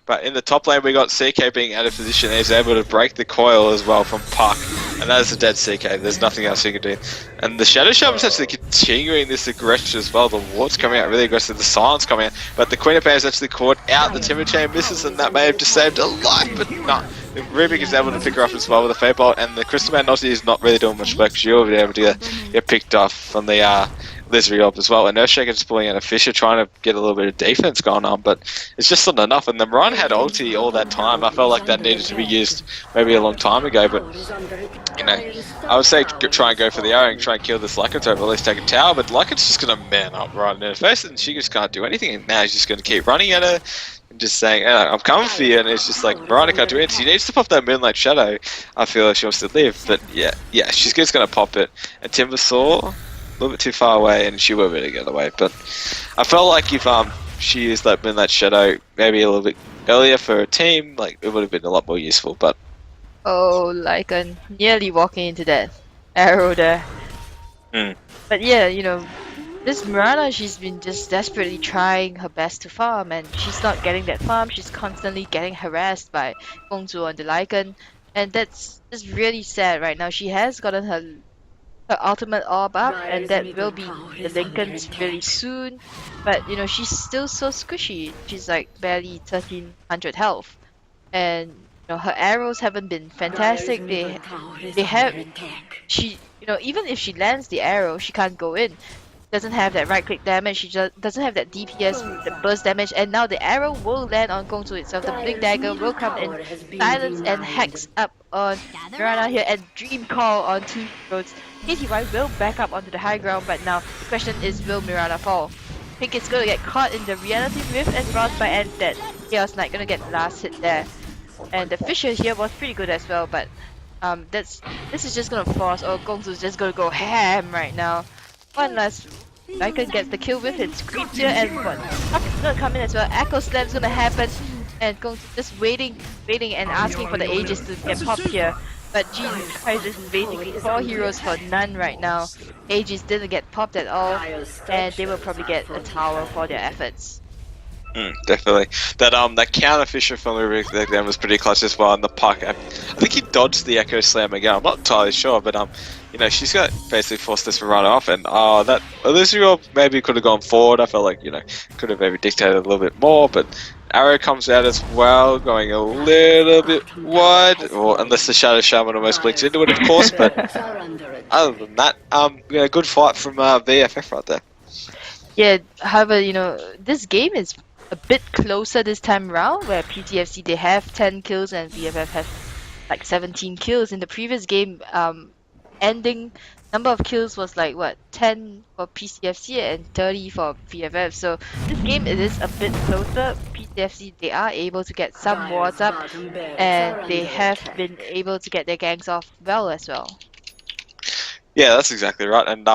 But in the top lane, we got CK being out of position. He's able to break the coil as well from Puck. and that is a dead CK. There's nothing else you can do. And the Shadow Shaman's actually continuing this aggression as well. The Ward's coming out really aggressive, the Silence coming out, but the Queen of Pain is actually caught out. The Timber Chain misses, and that may have just saved a life, but no. Rubik is able to pick her up as well with a Fate Bolt, and the Crystal Man Nazi is not really doing much work. She'll be able to get picked off from the Lizard Orb as well. And Earthshaker just pulling out a Fisher, trying to get a little bit of defense going on, but it's just not enough. And the Run had ulti all that time. I felt like that needed to be used maybe a long time ago, but you know, I would say try and go for the arrow and try and kill this Lycanthrope, or at least take a tower, but Lycan's just going to man up right in her face, and she just can't do anything, and now she's just going to keep running at her and just saying, I'm coming for you, and it's just like, Mirana can't do it. She needs to pop that Moonlight Shadow, I feel like she wants to live, but yeah, she's just going to pop it. And Timbersaw, a little bit too far away, and she will be able to get away, but I felt like if she used that Moonlight Shadow maybe a little bit earlier for a team, like, it would have been a lot more useful, but oh, Lycan nearly walking into that arrow there. But yeah, you know, this Mirana, she's been just desperately trying her best to farm, and she's not getting that farm. She's constantly getting harassed by Gongzu on the Lycan, and that's just really sad right now. She has gotten her ultimate orb up, and that will be the Lincoln's really soon, but you know, she's still so squishy. She's like barely 1300 health, and you know, her arrows haven't been fantastic. They have, she, you know, even if she lands the arrow, she can't go in. Doesn't have that right click damage, she just doesn't have that DPS, the burst damage, and now the arrow will land on Gongzu itself. The Blink Dagger will come in, silence and hex up on Mirana here, and Dream Call on 2 heroes. KTY will back up onto the high ground, but now the question is, will Mirana fall? Pink is gonna get caught in the Reality Rift, and Frostbite, and that Chaos Knight gonna get the last hit there. And the Fisher here was pretty good as well, but this is just gonna force, or Gongzu's just gonna go ham right now. One last Lycan gets the kill with his creep here, and Puck is gonna come in as well. Echo Slam's gonna happen, and Gongzu just waiting and asking for the Aegis to get popped here. But Jesus Christ, this is basically 4 heroes for none right now. Aegis didn't get popped at all, and they will probably get a tower for their efforts. Definitely. That counter Fisher from Rubik then was pretty clutch as well, and the Puck, I think he dodged the Echo Slam again. I'm not entirely sure, but you know, she's got basically forced this to run off, and that Elysium maybe could have gone forward. I felt like, you know, could have maybe dictated a little bit more, but Arrow comes out as well, going a little bit wide, or unless the Shadow Shaman almost blinks into it, of course. But other than that, yeah, good fight from VFF right there. Yeah, however, you know, this game is a bit closer this time around, where PCFC, they have 10 kills and VFF has like 17 kills. In the previous game, ending number of kills was like what, 10 for PCFC and 30 for VFF. So this game, it is a bit closer. PCFC, they are able to get some wards up, and they have been able to get their ganks off well as well. Yeah, that's exactly right. And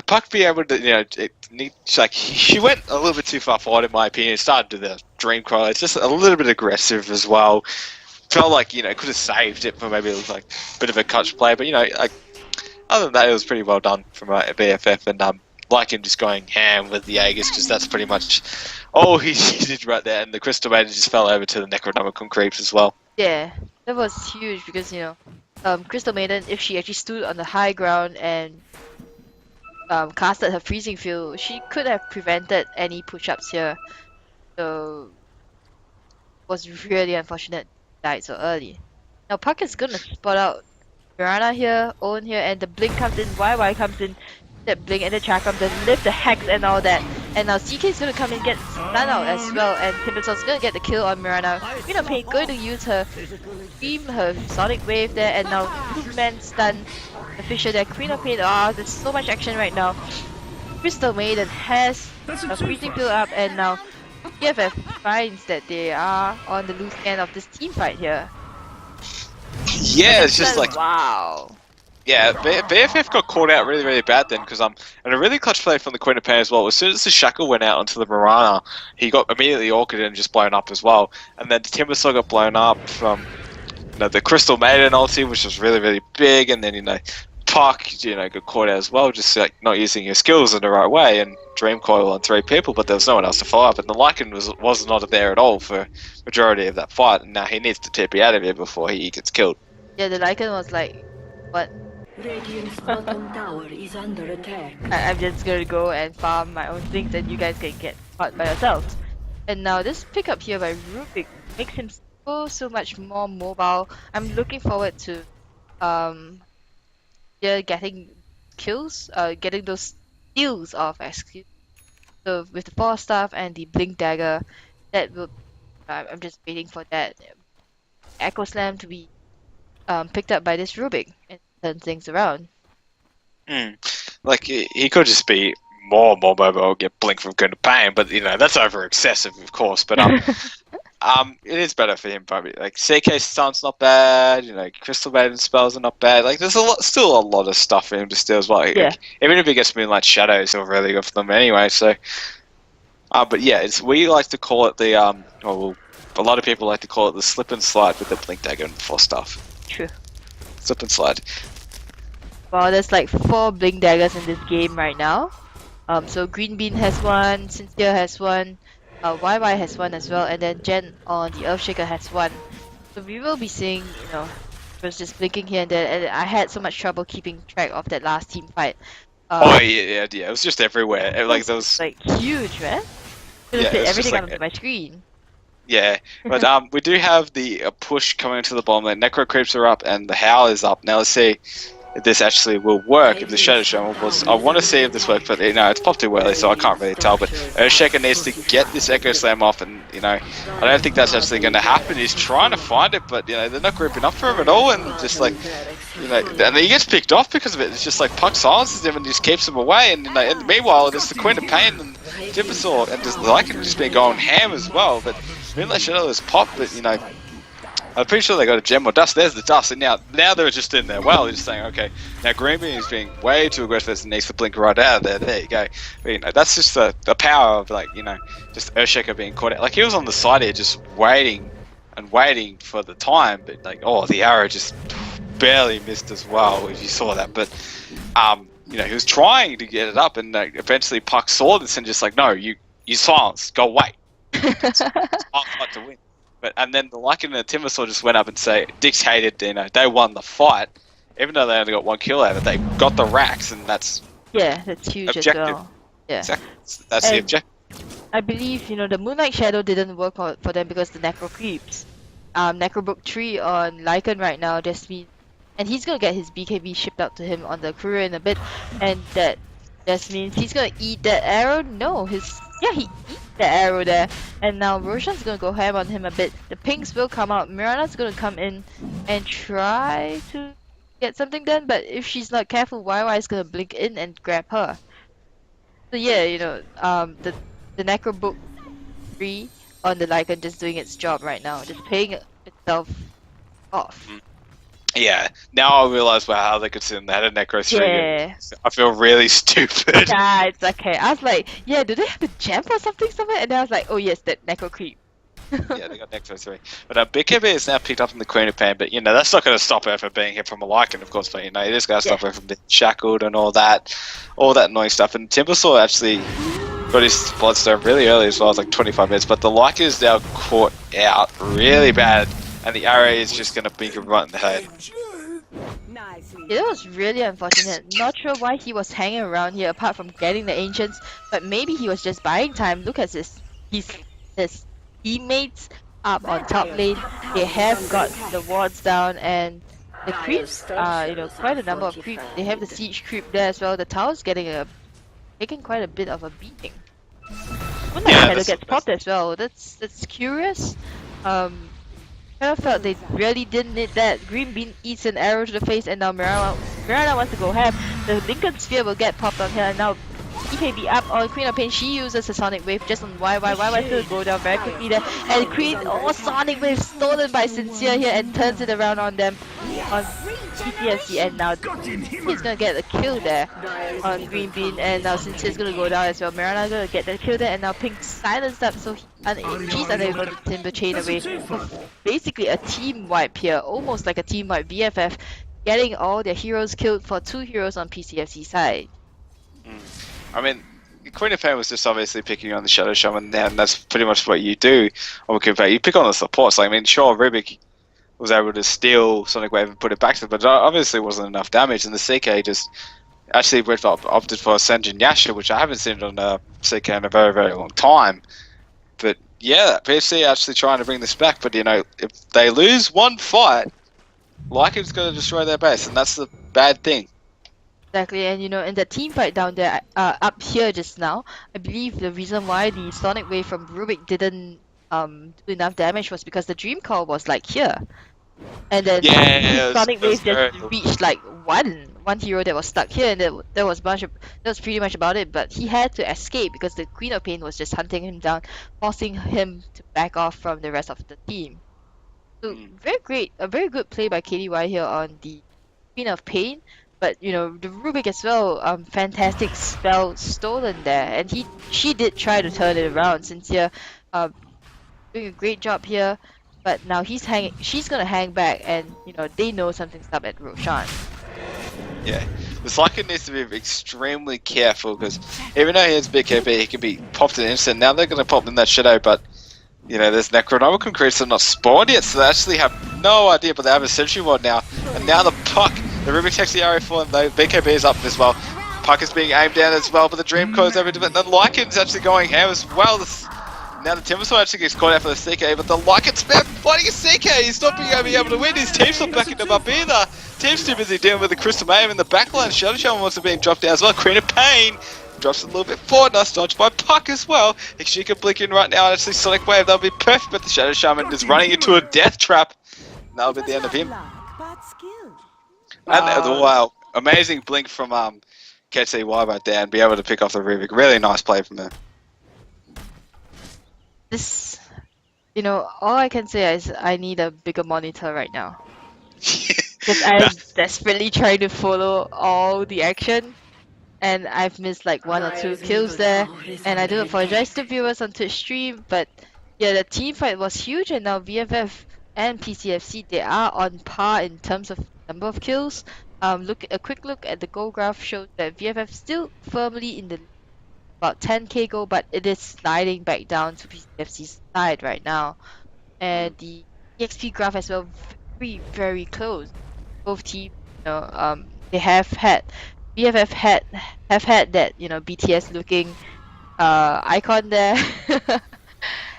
Puck be able to, you know, she went a little bit too far forward in my opinion. It started to the Dream Cry. It's just a little bit aggressive as well. Felt like, you know, could have saved it for maybe it was like a bit of a clutch play, but you know, like, other than that, it was pretty well done from BFF, and like him just going ham with the Aegis, because that's pretty much all he did right there, and the Crystal Maiden just fell over to the Necronomicon creeps as well. Yeah, that was huge, because you know, Crystal Maiden, if she actually stood on the high ground and casted her freezing field, she could have prevented any push-ups here. So it was really unfortunate died so early. Now Puck is gonna spot out Mirana here, Owen here, and the blink comes in, YY comes in, that blink and the Chakram, the lift, the hex and all that. And now CK is gonna come and get stun out as well, and Timbersaul's gonna get the kill on Mirana. Queen of Pain going to use her Scream, her Sonic Wave there, and now 2-man stun the Fisher there. Queen of Pain, there's so much action right now. Crystal Maiden has a freezing field up, and now VFF finds that they are on the loose end of this team fight here. Yeah, it's just like, wow. Yeah, BFF got caught out really, really bad then, because and a really clutch play from the Queen of Pain as well. As soon as the Shackle went out onto the Mirana, he got immediately orchided and just blown up as well. And then the Timbersaw got blown up from, you know, the Crystal Maiden ulti, which was really, really big, and then, you know, Puck, you know, got caught out as well, just like not using your skills in the right way, and Dream Coil on 3 people, but there was no one else to follow up, and the Lycan was not there at all for majority of that fight, and now he needs to TP out of here before he gets killed. Yeah, the Lycan was like, what? Radiant's bottom tower is under attack. I'm just gonna go and farm my own things and you guys can get caught by yourselves. And now this pickup here by Rubik makes him so much more mobile. I'm looking forward to yeah, getting kills, getting those steals off XQ. So with the Force Staff and the Blink Dagger, that will I'm just waiting for that Echo Slam to be picked up by this Rubik and turn things around. Like he could just be more mobile, get blink from going to pain, but you know that's over excessive, of course. But it is better for him probably. Like CK stun's not bad, you know, Crystal Maiden spells are not bad. Like there's still a lot of stuff for him to steal as well. Yeah. Like, even if he gets Moonlight Shadow, it's still really good for them anyway. So, but yeah, we like to call it the well, a lot of people like to call it the slip and slide with the Blink Dagger and Force Staff. True. Slip and slide. Well, there's like 4 Blink Daggers in this game right now. So Green Bean has one, Sincere has one, YY has one as well, and then Jen on the Earthshaker has one. So we will be seeing, you know, it was just blinking here and there, and I had so much trouble keeping track of that last team fight. Yeah, it was just everywhere. Like there was like huge, man. Could Yeah, fit it's just everything like onto my screen. Yeah, but we do have the push coming into the bottom lane. Necro Creeps are up and the Howl is up. Now let's see if this actually will work, if the Shadow Shaman was... I want to see if this works, but you know, it's popped too early, so I can't really tell. But Earthshaker needs to get this Echo Slam off, and you know, I don't think that's actually going to happen. He's trying to find it, but you know, they're not grouping up for him at all, and just like, you know, and he gets picked off because of it. It's just like Puck silences him and just keeps him away, and you know, and meanwhile, there's the Queen of Pain and Timbersaw, and just like just been going ham as well. But Moonlight Shadow is popped, but you know, I'm pretty sure they got a gem or dust. There's the dust, and now they're just in there. Well, they're just saying, okay, now Greenbean is being way too aggressive and needs to blink right out of there. There you go. But, you know, that's just the power of, like, you know, just Earthshaker being caught out. Like, he was on the side here just waiting and waiting for the time, but like, oh, the arrow just barely missed as well, if you saw that. But you know, he was trying to get it up, and eventually Puck saw this and just like, no, you silence, go away. It's hard to win. But and then the Lycan and the Timbersaw just went up and dictated, you know, they won the fight, even though they only got 1 kill out of it. They got the racks, and that's huge objective. as well. Yeah, exactly. That's the objective. I believe, you know, the Moonlight Shadow didn't work for them because the Necro Creeps. Necrobook 3 on Lycan right now just means, and he's gonna get his BKB shipped out to him on the courier in a bit, and that just means he's gonna eat that arrow. No, he eats the arrow there, and now Roshan's gonna go ham on him a bit. The pinks will come out. Mirana's gonna come in and try to get something done, but if she's not careful, YY is gonna blink in and grab her. So yeah, you know, the Necrobook 3 on the Lycan just doing its job right now, just paying itself off. Yeah, now I realise how they could sit in that a Necro 3. Yeah. I feel really stupid. Nah, it's okay. I was like, yeah, do they have a gem or something somewhere? And then I was like, oh yes, that Necro Creep. Yeah, they got Necro 3. But BKB is now picked up in the Queen of Pain, but you know, that's not going to stop her from being hit from a Lycan, of course, but you know, it is going to stop her from being shackled and all that annoying stuff. And Timbersaw actually got his Bloodstone really early as well, it's like 25 minutes, but the Lycan is now caught out really bad, and the arrow is just going to beat him right in the head. It was really unfortunate. Not sure why he was hanging around here apart from getting the Ancients, but maybe he was just buying time. Look at his teammates up on top lane. They have got the wards down, and the creeps are, you know, quite a number of creeps. They have the siege creep there as well. The tower's taking quite a bit of a beating. Moonlight Shadow gets popped as well. That's curious. I felt they really didn't need that. Green Bean eats an arrow to the face, and now Mirana wants to go ham. The Lincoln Sphere will get popped on her, and now BKB up on Queen of Pain. She uses a Sonic Wave just on YY. YY still go down very quickly there, and Queen, Sonic Wave stolen by Sincere here and turns it around on them on PCFC, and now he's gonna get a kill there on Green Bean, and now Sincere's gonna go down as well. Mirana's gonna get the kill there, and now Pink silenced up, so she's unable to Timber chain away. Basically a team wipe here, almost like a team wipe. VFF getting all their heroes killed for 2 heroes on PCFC side. I mean, Queen of Pain was just obviously picking on the Shadow Shaman, and that's pretty much what you do. You pick on the supports. Like, I mean, sure, Rubik was able to steal Sonic Wave and put it back to them, but obviously wasn't enough damage, and the CK just actually opted for Senjin Yasha, which I haven't seen on CK in a very, very long time. But yeah, PFC actually trying to bring this back, but you know, if they lose one fight, Lycan's going to destroy their base, and that's the bad thing. Exactly, and you know, in the team fight down there, up here just now, I believe the reason why the Sonic Wave from Rubik didn't do enough damage was because the Dream Call was like here. And then Sonic Wave just reached like one hero that was stuck here, and that was pretty much about it. But he had to escape because the Queen of Pain was just hunting him down, forcing him to back off from the rest of the team. So a very good play by KDY here on the Queen of Pain. But you know, the Rubik as well, fantastic spell stolen there, and she did try to turn it around. Sincere, doing a great job here. But now she's gonna hang back, and you know they know something's up at Roshan. Yeah, the Lycan needs to be extremely careful because even though he has big KB, he can be popped in an instant. Now they're gonna pop in that shadow, but you know there's Necronomicon creatures that are not spawned yet, so they actually have no idea. But they have a Sentry Ward now, and now the Puck, the Rubik takes the arrow for him. The BKB is up as well. Puck is being aimed down as well, but the Dream Core is over to it. And the Lycan's actually going ham as well. Now the Timbersaw actually gets caught out for the CK, but the Lycan's fighting a CK. He's not being able to win. His team's not backing him up either. Team's too busy dealing with the Crystal Mayhem in the backline. Shadow Shaman wants to be dropped down as well. Queen of Pain drops a little bit forward. Nice dodge by Puck as well. If she could blink in right now and actually Sonic Wave, that would be perfect, but the Shadow Shaman is running into a death trap. And that'll be the end of him. And wow, amazing blink from KTY right there and be able to pick off the Rubik. Really nice play from there. This, you know, all I can say is I need a bigger monitor right now. Because I'm desperately trying to follow all the action, and I've missed like 1 or 2 kills there. And I do apologize to viewers on Twitch stream, but yeah, the team fight was huge, and now VFF and PCFC, they are on par in terms of number of kills. A quick look at the goal graph shows that VFF still firmly in the about 10k goal, but it is sliding back down to PCFC's side right now. And the EXP graph as well, very, very close. Both teams, you know, they have had BFF have had that, you know, BTS looking icon there,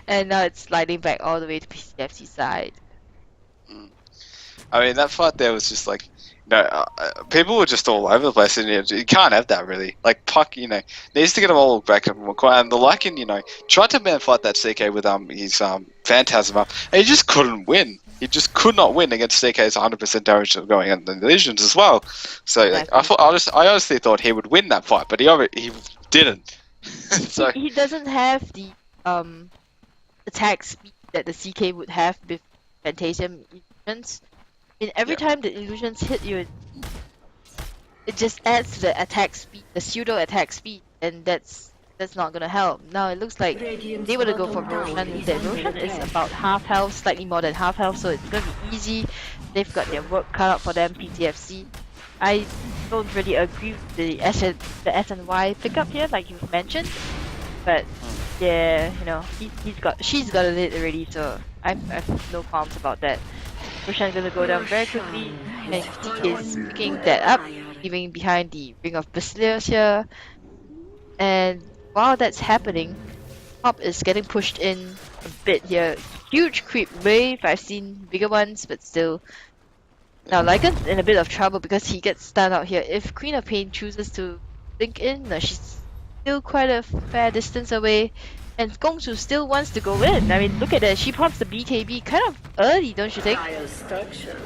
and now it's sliding back all the way to PCFC's side. I mean, that fight there was just like, you know, people were just all over the place, and you can't have that really. Like Puck, you know, needs to get them all back up more quiet. And the Lycan, you know, tried to man fight that CK with his Phantasm up, and he just couldn't win. He just could not win against CK's 100% damage going in the Legions as well. So like, I honestly thought he would win that fight, but he didn't. So he doesn't have the attack speed that the CK would have with Phantasm illusions. And every time the illusions hit you, it just adds to the attack speed, the pseudo attack speed, and that's not gonna help. Now it looks like they were to go for Roshan. That Roshan is about half health, slightly more than half health, so it's gonna be easy. They've got their work cut out for them. PCFC. I don't really agree with the SNY pickup here, like you mentioned, but yeah, you know, she's got a lead already, so I have no qualms about that. Roshan's gonna go down very quickly, and he is picking that up, leaving behind the Ring of Basileus here. And while that's happening, Top is getting pushed in a bit here. Huge creep wave, I've seen bigger ones, but still. Now Lycan's in a bit of trouble because he gets stunned out here. If Queen of Pain chooses to blink in, she's still quite a fair distance away. And Gongsu still wants to go in. I mean, look at that. She pops the BKB kind of early, don't you think?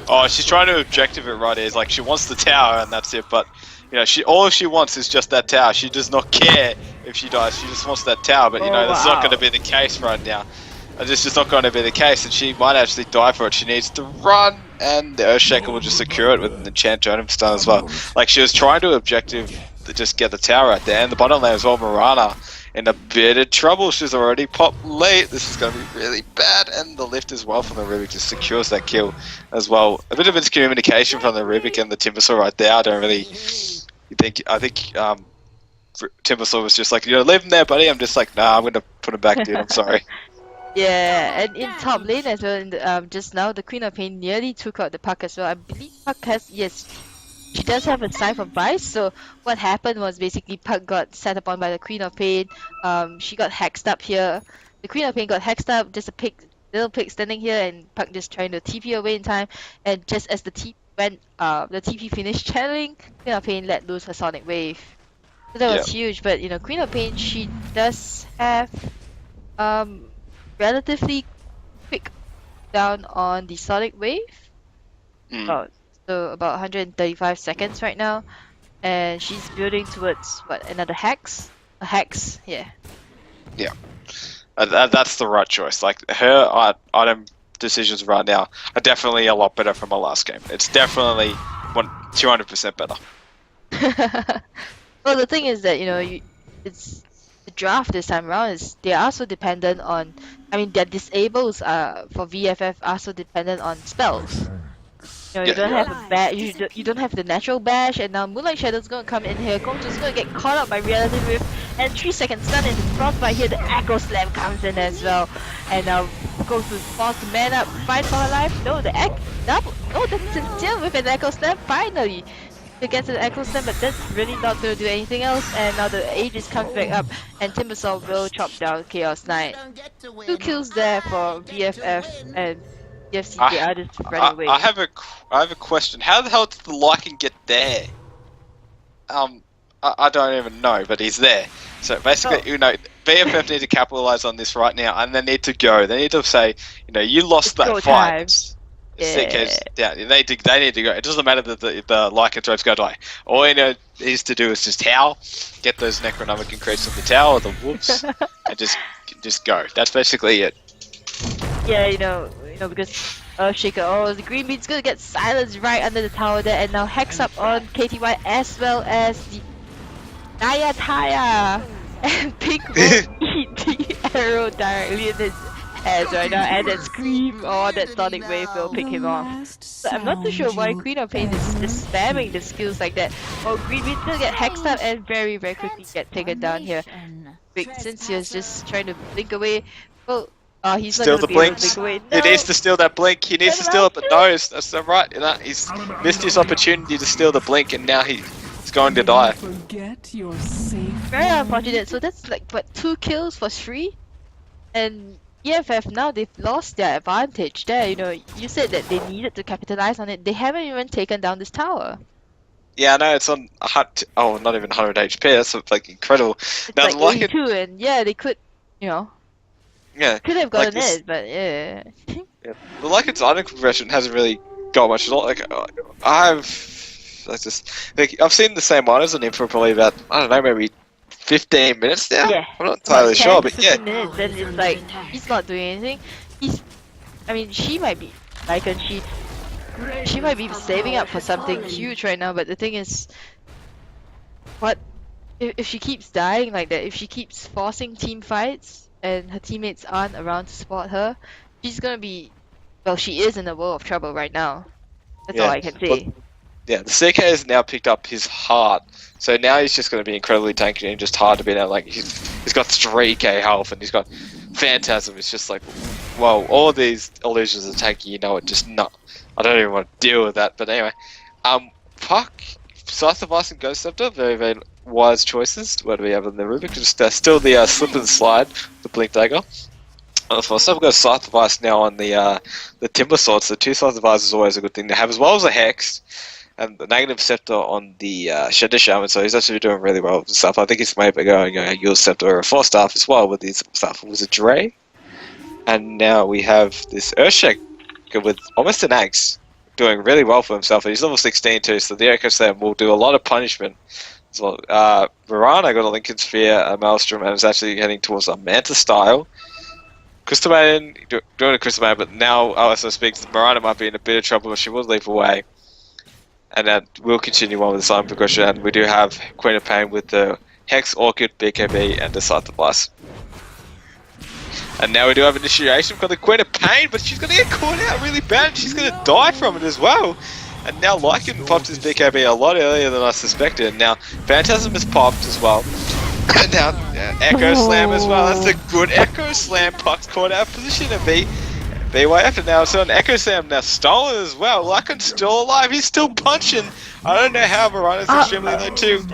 Oh, she's trying to objective it right here. It's like she wants the tower and that's it. But you know, all she wants is just that tower. She does not care if she dies. She just wants that tower. But you know, that's not going to be the case right now. It's just not going to be the case, and she might actually die for it. She needs to run, and the Earthshaker will just secure it with an enchant totem stun as well. Like she was trying to objective to just get the tower out there, and the bottom lane as well, Mirana in a bit of trouble. She's already popped late. This is going to be really bad, and the lift as well from the Rubik just secures that kill as well. A bit of miscommunication from the Rubik and the Timbersaw right there. I don't really think. I think Timbersaw was just like, you know, leave him there, buddy. I'm just like, nah, I'm going to put him back, dude. I'm sorry. Yeah, and in top lane as well, in the, just now, the Queen of Pain nearly took out the Puck as well. I believe Puck has, yes, she does have a Scythe of Vice, so what happened was basically Puck got set upon by the Queen of Pain. She got hexed up here. The Queen of Pain got hexed up, just a little pig standing here, and Puck just trying to TP away in time. And just as the the TP finished channeling, Queen of Pain let loose her Sonic Wave. So that was huge, but you know, Queen of Pain, she does have relatively quick down on the Sonic Wave. About 135 seconds right now, and she's building towards what, another hex? A hex, yeah. Yeah, that's the right choice. Like her item decisions right now are definitely a lot better from her last game. It's definitely 200% better. Well, the thing is that you know, it's the draft this time around is they are so dependent on. I mean, their disables for VFF are so dependent on spells. You know, you don't have a bash. You don't have the natural bash, and now Moonlight Shadow's gonna come in here. Gongju's gonna get caught up by Reality Rift, and 3 seconds stun into Frostbite here. The Echo Slam comes in as well, and now Gongju's forced to man up, fight for her life. No, the no, the Sincere with an Echo Slam finally to get to the Echo Slam, but that's really not gonna do anything else. And now the Aegis comes back up, and Timbersaw will chop down Chaos Knight. 2 kills there for VFF and. Yes, they are just running away. I have a question. How the hell did the Lycan get there? I don't even know, but he's there. So basically, you know, VFF need to capitalize on this right now, and they need to go. They need to say, you know, you lost that fight. Yeah, they need to go. It doesn't matter that the Lycan drops go die. All you know is to do is just tower, get those Necronomicon creeps on the tower, the whoops, and just go. That's basically it. Yeah, you know, because Shaker, the Green Bean's gonna get silenced right under the tower there, and now Hex up on KTY as well as the Nayataya, and Pink will eat the arrow directly in his head right now, and that Scream or that Sonic Wave will pick him off. So I'm not too sure why Queen of Pain is just spamming the skills like that. Oh, Green Bean's gonna get hexed up and very quickly get taken down here. Big Cincia's just trying to blink away. Well, he's still the blink. No. He needs to steal that blink. He needs to steal it, but no, that's not right. You know, he's missed his opportunity to steal the blink, and now he's going to die. Very unfortunate. So that's like what, 2 kills for Shree, and EFF now they've lost their advantage there. You know, you said that they needed to capitalize on it. They haven't even taken down this tower. Yeah, I know it's on not even 100 HP. That's like incredible. It's now, like 82, and yeah, they could, you know. Yeah, could have gotten it, but yeah. Yeah, the Lycan's item progression hasn't really got much at all. Like I've seen the same items on him for probably about, I don't know, maybe 15 minutes now. Yeah, I'm not entirely sure, but yeah. Minutes, then it's like he's not doing anything. She might be like, and she might be saving up for something huge right now. But the thing is, what if she keeps dying like that? If she keeps forcing team fights and her teammates aren't around to support her, she's gonna be, well, she is in a world of trouble right now. That's all I can say. Yeah, the CK has now picked up his heart, so now he's just going to be incredibly tanky and just hard to beat out. Like he's got 3k health and he's got Phantasm. It's just like, well, all of these illusions are tanky. You know, it just not. I don't even want to deal with that. But anyway, Puck, Scythe of Ice and Ghost Scepter, very wise choices. What do we have in the rubric? Just still the slip and slide, the blink dagger. For myself, I've got Scythe of Ice now on the Timber Sword. So 2 Scythe of Ice is always a good thing to have, as well as a Hex. And the Negative Scepter on the Shadow Shaman, so he's actually doing really well with stuff. I think he's maybe going a Yule Scepter or a 4-staff as well with his stuff. It was a Dre. And now we have this Earthshake with almost an Axe doing really well for himself. And he's level 16 too, so the Echo Slam will do a lot of punishment as well. Mirana got a Lincoln Sphere, a Maelstrom, and is actually heading towards a Manta style. Crystalman doing a Crystalman, but now, as I speak, Mirana might be in a bit of trouble, but she will leap away. And then we'll continue on with the silent progression, and we do have Queen of Pain with the Hex, Orchid, BKB, and the Scythe of Ice. And now we do have initiation for the Queen of Pain, but she's going to get caught out really bad. She's going to die from it as well. And now Lycan popped his BKB a lot earlier than I suspected. And now Phantasm has popped as well. Now, Echo Slam as well. That's a good Echo Slam. Puck's caught out of position and BYF and now so an Echo Slam now stolen as well. Lycan's still alive. He's still punching. I don't know how Marana's extremely low too.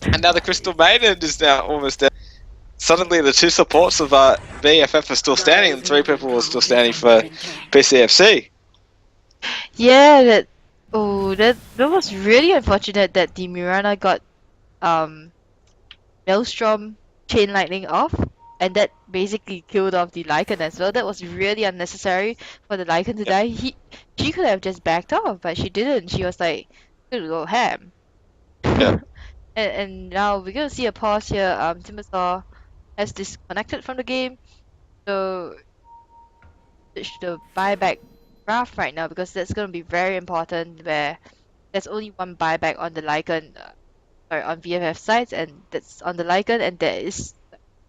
And now the Crystal Maiden is now almost dead. Suddenly the two supports of VFF are still standing and 3 people are still standing for PCFC. Yeah, that was really unfortunate that the Mirana got Maelstrom Chain Lightning off, and that basically killed off the Lycan as well. That was really unnecessary for the Lycan to die. She could have just backed off, but she didn't. She was like, gonna go ham. Yeah. and now we're gonna see a pause here. Timbersaw has disconnected from the game, so switch to buyback graph right now because that's gonna be very important. Where there's only one buyback on the Lycan, on VFF sides, and that's on the Lycan, and there is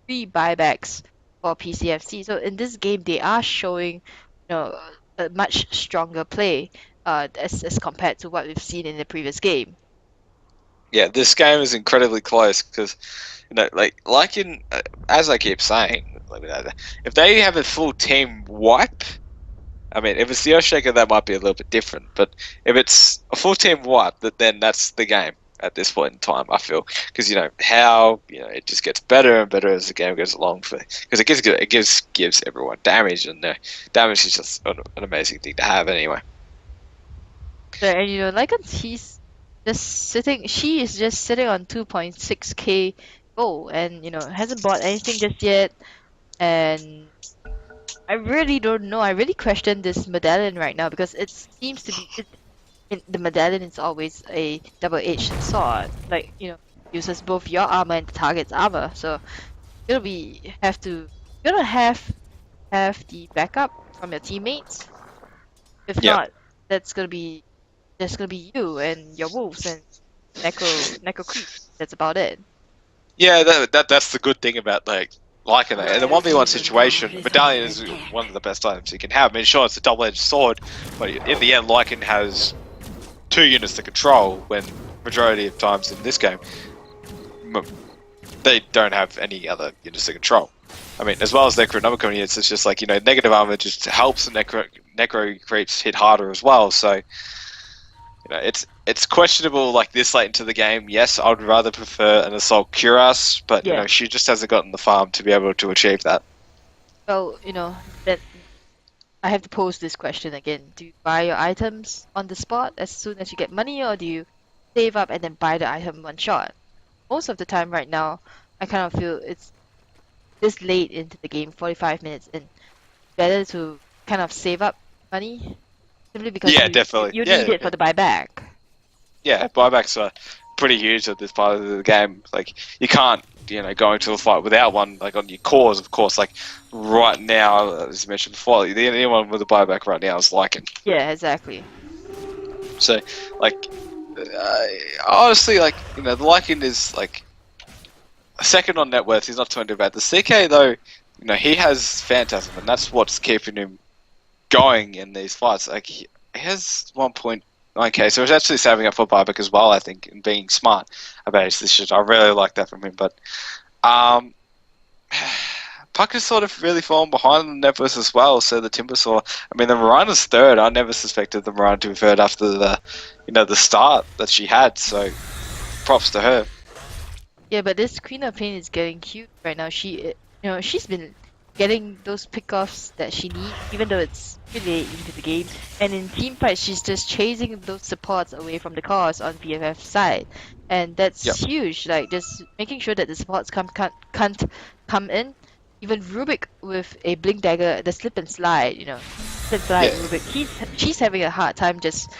3 buybacks for PCFC. So in this game, they are showing, a much stronger play, as compared to what we've seen in the previous game. Yeah, this game is incredibly close because, like in, as I keep saying, if they have a full team wipe, I mean, if it's the Earthshaker, that might be a little bit different. But if it's a full team wipe, then that's the game at this point in time, I feel. Because, it just gets better and better as the game goes along. Because it gives everyone damage, and damage is just an amazing thing to have anyway. So, and, she's she is just sitting on 2.6k gold, and, hasn't bought anything just yet. And I really don't know. I really question this medallion right now because it seems to be the medallion is always a double-edged sword. Uses both your armor and the target's armor. So you're gonna have the backup from your teammates. If not, that's gonna be you and your wolves and necro creep. That's about it. Yeah, that's the good thing about Lycan. In the 1v1 situation, Medallion is one of the best items you can have. I mean, sure, it's a double-edged sword, but in the end, Lycan has 2 units to control, when majority of times in this game, they don't have any other units to control. I mean, as well as Necronomicon units, it's just negative armor just helps the necro creeps hit harder as well, so it's questionable this late into the game. Yes, I would rather prefer an Assault Cuirass, but she just hasn't gotten the farm to be able to achieve that. Well, that I have to pose this question again. Do you buy your items on the spot as soon as you get money, or do you save up and then buy the item one shot? Most of the time right now, I kind of feel it's this late into the game, 45 minutes in, better to kind of save up money. Simply because you need it for the buyback. Yeah, buybacks are pretty huge at this part of the game. You can't, go into a fight without one, on your cores, of course. Right now, as I mentioned before, the only one with a buyback right now is Lycan. Yeah, exactly. So, honestly, the Lycan is, second on net worth. He's not too bad. The CK, though, he has Phantasm, and that's what's keeping him going in these fights. He has 1.9k, so he's actually saving up for buyback as well, I think, and being smart about his decision. I really like that from him, but Puck has sort of really fallen behind the Nevis as well, so the Timbersaw, I mean, the Marana's third. I never suspected the Marana to be third after the start that she had, so props to her. Yeah, but this Queen of Pain is getting cute right now. She's been getting those pickoffs that she needs, even though it's really late into the game. And in team fights, she's just chasing those supports away from the cores on VFF side, and that's huge. Just making sure that the supports can't come in. Even Rubik with a blink dagger, the slip and slide, Rubik, she's having a hard time just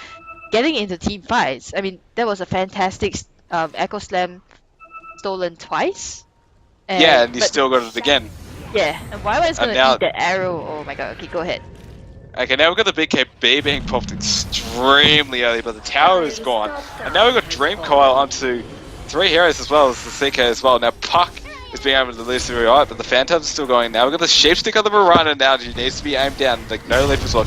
getting into team fights. I mean, that was a fantastic Echo Slam stolen twice. And you still got it again. Yeah, and why is gonna eat that arrow? Oh my god, okay, go ahead. Okay, now we've got the BKB being popped extremely early, but the tower is gone. And now we've got Dream Coil onto 3 heroes as well as the CK as well. Now Puck is being able to lose the but the Phantom's still going now. We've got the Sheepstick on the Marana now, he needs to be aimed down. No leap as well.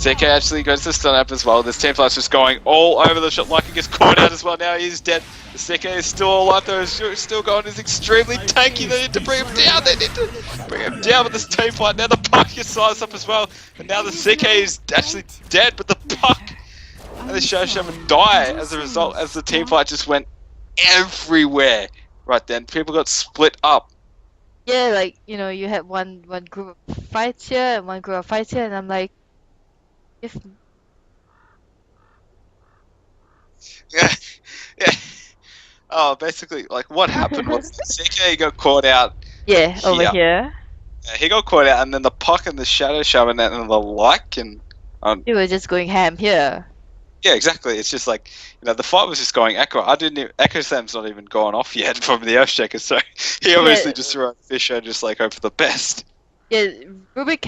CK actually goes to stun up as well. This team flash just going all over the shot. Lycan gets caught out as well. Now he's dead. The CK is still alive though. He's still going. He's extremely tanky. They need to bring him down. They need to bring him down with this team fight. Now the puck gets sized up as well. And now the CK is actually dead, but the puck and the Shadow Shaman die as a result, as the team fight just went everywhere right then. People got split up. Yeah, like, you know, you had one group of fights here and one group of fights here, and I'm like, if Yeah, yeah. Oh, basically, like, what happened was CK got caught out. yeah, over here, He got caught out, and then the puck and the Shadow Shaman and the Lycan. they were just going ham here. Yeah, exactly. It's just like, you know, the fight was just going Echo. Echo Sam's not even gone off yet from the Earthshaker, so he obviously just threw out Fisher and just like hope for the best. Yeah, Rubik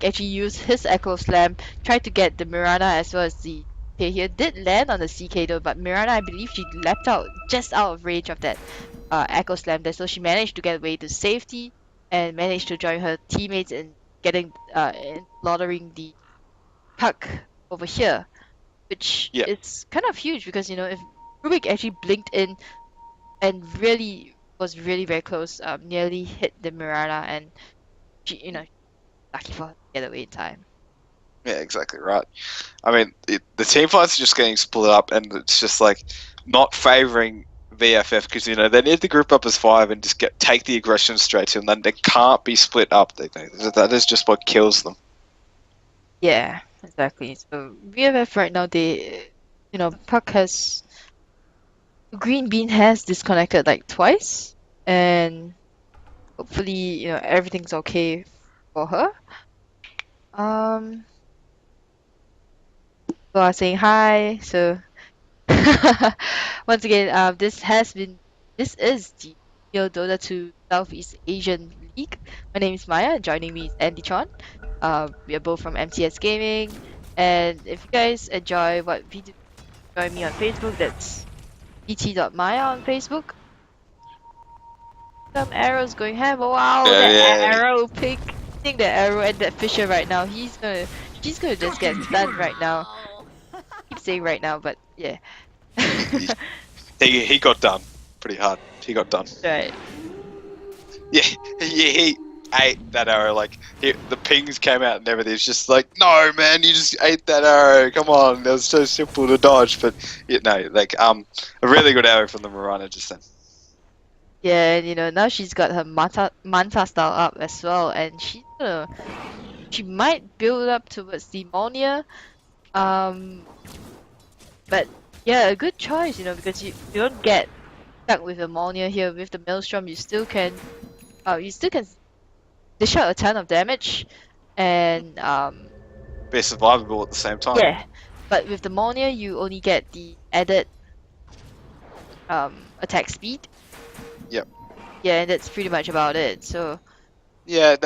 actually used his Echo Slam, tried to get the Mirana as well as the CK here. Did land on the CK though, but Mirana, I believe she leapt out just out of range of that Echo Slam there, so she managed to get away to safety and managed to join her teammates in getting in slaughtering the puck over here, which is kind of huge because, you know, if Rubik actually blinked in and was really very close, nearly hit the Mirana, and she, you know, lucky for her to get away in time. Yeah, exactly right. I mean, the team fights are just getting split up, and it's just like not favouring VFF because, you know, they need to group up as 5 and just take the aggression straight to them. Then they can't be split up. That is just what kills them. Yeah, exactly. So VFF right now, they, you know, Puck has, Green Bean has disconnected like twice, and hopefully, you know, everything's okay for her. So I'm saying hi. So once again, this is the Dota 2 Southeast Asian League. My name is Maya, and joining me is Andy Chon. We are both from MTS Gaming, and if you guys enjoy what we do, join me on Facebook. That's bt.maya on Facebook. Some arrows going ham. Wow, that arrow pick. I think the arrow and that Fisher right now. She's gonna just get stunned right now. Keep saying right now, but yeah. he got done pretty hard. He got done. Right. Yeah, he ate that arrow. Like the pings came out and everything. It's just like, no, man, you just ate that arrow. Come on, it was so simple to dodge. But you know, like a really good arrow from the Mirana just then. Yeah, and you know, now she's got her Manta style up as well, and she might build up towards Demonia. But yeah, a good choice, you know, because you don't get stuck with Ammonia here. With the Maelstrom, you still can dish out a ton of damage, and be survivable at the same time. Yeah, but with the Ammonia, you only get the added attack speed. Yep. Yeah, and that's pretty much about it. So. Yeah,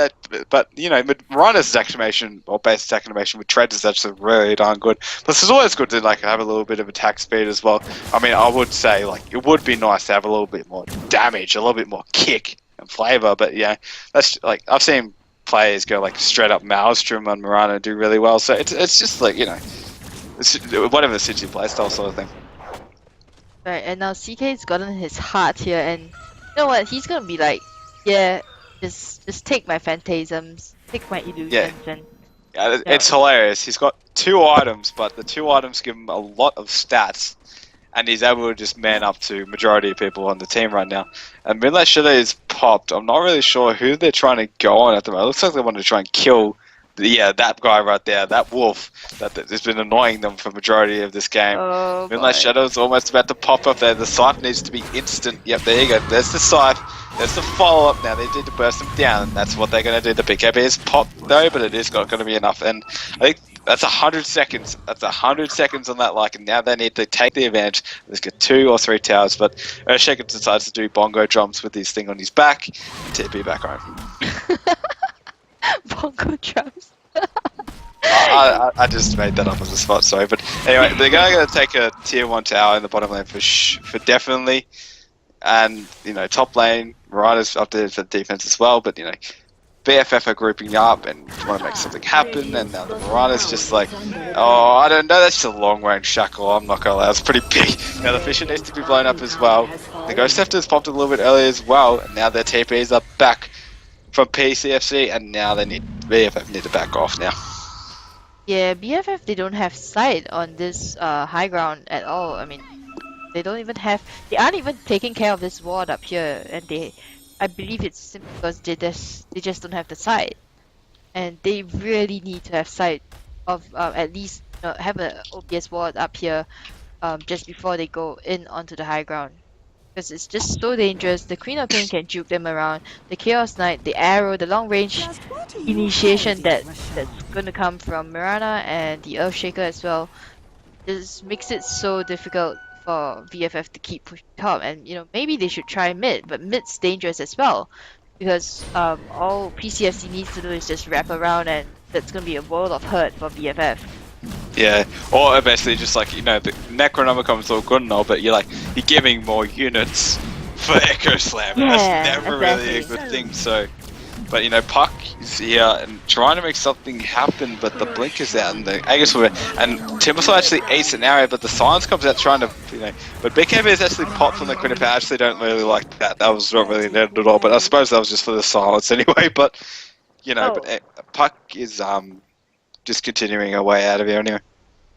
but you know, Mirana's animation or base attack animation with Treads is actually really darn good. Plus, it's always good to like have a little bit of attack speed as well. I mean, I would say like it would be nice to have a little bit more damage, a little bit more kick and flavor. But yeah, that's like I've seen players go like straight up Maelstrom on Mirana and do really well. So it's just like, you know, it's whatever suits your playstyle sort of thing. Right, and now CK's gotten his heart here, and you know what? He's gonna be like, yeah. Just take my phantasms, take my illusions, and it's hilarious. He's got 2 items, but the 2 items give him a lot of stats, and he's able to just man up to majority of people on the team right now. And Midnight Shadow is popped. I'm not really sure who they're trying to go on at the moment. It looks like they want to try and kill that guy right there, that wolf that has been annoying them for majority of this game. Oh, Midnight Shadow's almost about to pop up there. The scythe needs to be instant. Yep, there you go. There's the scythe. There's the follow-up. Now they need to burst them down. That's what they're going to do. The BKB is popped though, but it is not going to be enough. And I think that's 100 seconds. That's 100 seconds on that like, and now they need to take the advantage. Let's get 2 or 3 towers, but Earthshaker decides to do bongo drums with his thing on his back and TP back home. Bongo drums. I just made that up on the spot, sorry. But anyway, they're going to take a tier 1 tower in the bottom lane for definitely. And, you know, top lane, Mirana's up there for defense as well. But, you know, VFF are grouping up and want to make something happen, and now the Mirana's just like, oh, I don't know, that's just a long-range shackle, I'm not gonna lie, it's pretty big. Now the Fisher needs to be blown up as well. The Ghost Scepter's popped a little bit earlier as well, and now their TPs are back from PCFC, and now VFF need to back off now. Yeah, BFF, they don't have sight on this high ground at all. I mean, they aren't even taking care of this ward up here, and I believe it's simply because they just don't have the sight, and they really need to have sight of at least have an OBS ward up here just before they go in onto the high ground, because it's just so dangerous. The Queen of Pain can juke them around, the Chaos Knight, the arrow, the long range initiation that's gonna come from Mirana and the Earthshaker as well. This makes it so difficult for VFF to keep pushing top, and maybe they should try mid, but mid's dangerous as well, because all PCFC needs to do is just wrap around, and that's gonna be a world of hurt for VFF. Yeah, or basically just like, the Necronomicon's all good and all, but you're giving more units for Echo Slam, and that's never really a good thing, so. But Puck is here and trying to make something happen, but the blink is out, and the Aegis will, and Timbersaw actually eats an arrow, but the Silence comes out trying to, but BKB is actually popped from the Quinnipiac. I actually don't really like that. That was not really needed at all, but I suppose that was just for the Silence anyway. But but Puck is just continuing her way out of here anyway.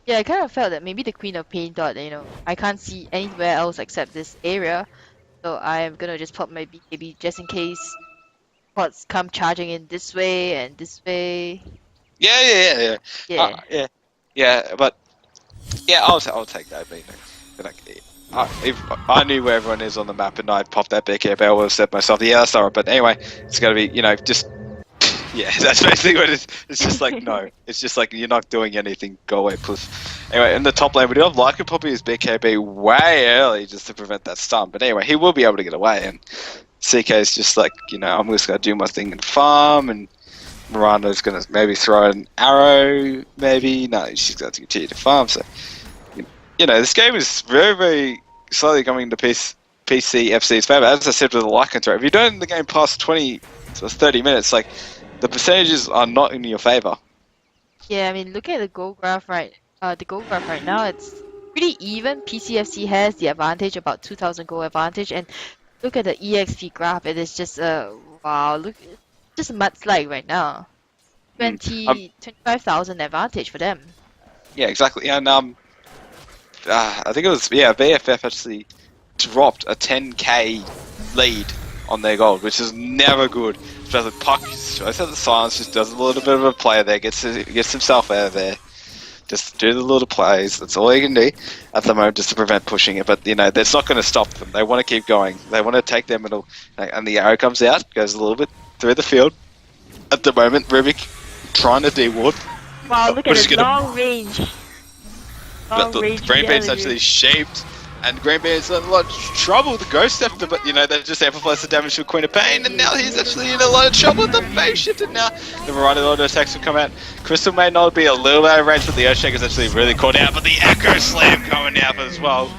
Yeah, I kind of felt that maybe the Queen of Pain thought that, I can't see anywhere else except this area, so I'm gonna just pop my BKB just in case pods come charging in this way and this way. Yeah. But I'll take that. But if I knew where everyone is on the map and I popped that BKB, I would have said myself, yeah, that's alright. But anyway, it's gotta be, just. Yeah, that's basically what it is. It's just like, no. It's just like, you're not doing anything, go away, please. Anyway, in the top lane, we do have Lycan popping his BKB way early just to prevent that stun. But anyway, he will be able to get away, and CK is just like, I'm just going to do my thing and farm, and Miranda's going to maybe throw an arrow, maybe. No, she's going to continue to farm, so. This game is very, very slowly coming to PCFC's favour. As I said with the Lycan throw, if you're doing the game past 20 to 30 minutes, the percentages are not in your favor. Yeah, I mean, look at the goal graph right now, it's pretty even. PCFC has the advantage, about 2,000 goal advantage, and look at the EXP graph, it is just wow, look, just a mudslide right now. 25,000 advantage for them. Yeah, exactly. And I think it was VFF actually dropped a 10k lead on their gold, which is never good. Especially Puck shows that the Silence just does a little bit of a play there, gets himself out of there. Just do the little plays. That's all he can do at the moment, just to prevent pushing it. But that's not going to stop them. They want to keep going. They want to take their middle, and the arrow comes out, goes a little bit through the field. At the moment, Rubik trying to de-ward. Wow, look at it, long range. But the Green Bean's actually shaped, and Green Bean's in a lot of trouble with the Ghost Scepter, but that just amplifies the damage to Queen of Pain, and now he's actually in a lot of trouble with the phase shift, and now the variety of auto attacks will come out. Crystal may not be a little out of range, but the Earthshaker's actually really caught out, but the Echo Slam coming out as well.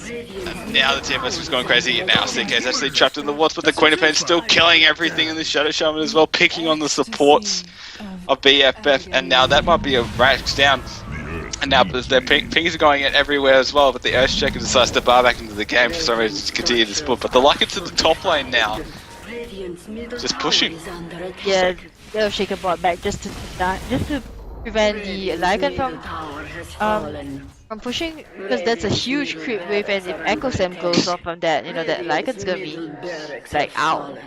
And now the TMS is going crazy, and now CK's actually trapped in the wards, but the Queen of Pain's still killing everything in the Shadow Shaman as well, picking on the supports of BFF, and now that might be a rax down. And now their pings are going out everywhere as well, but the Earthshaker decides to bar back into the game for some reason to continue to split. But the Lycan to the top lane now, just pushing. Yeah, the Earthshaker brought back just to prevent the Lycan from pushing, because that's a huge creep wave, and if Echo Slam goes off from that, that Lycan's gonna be like out.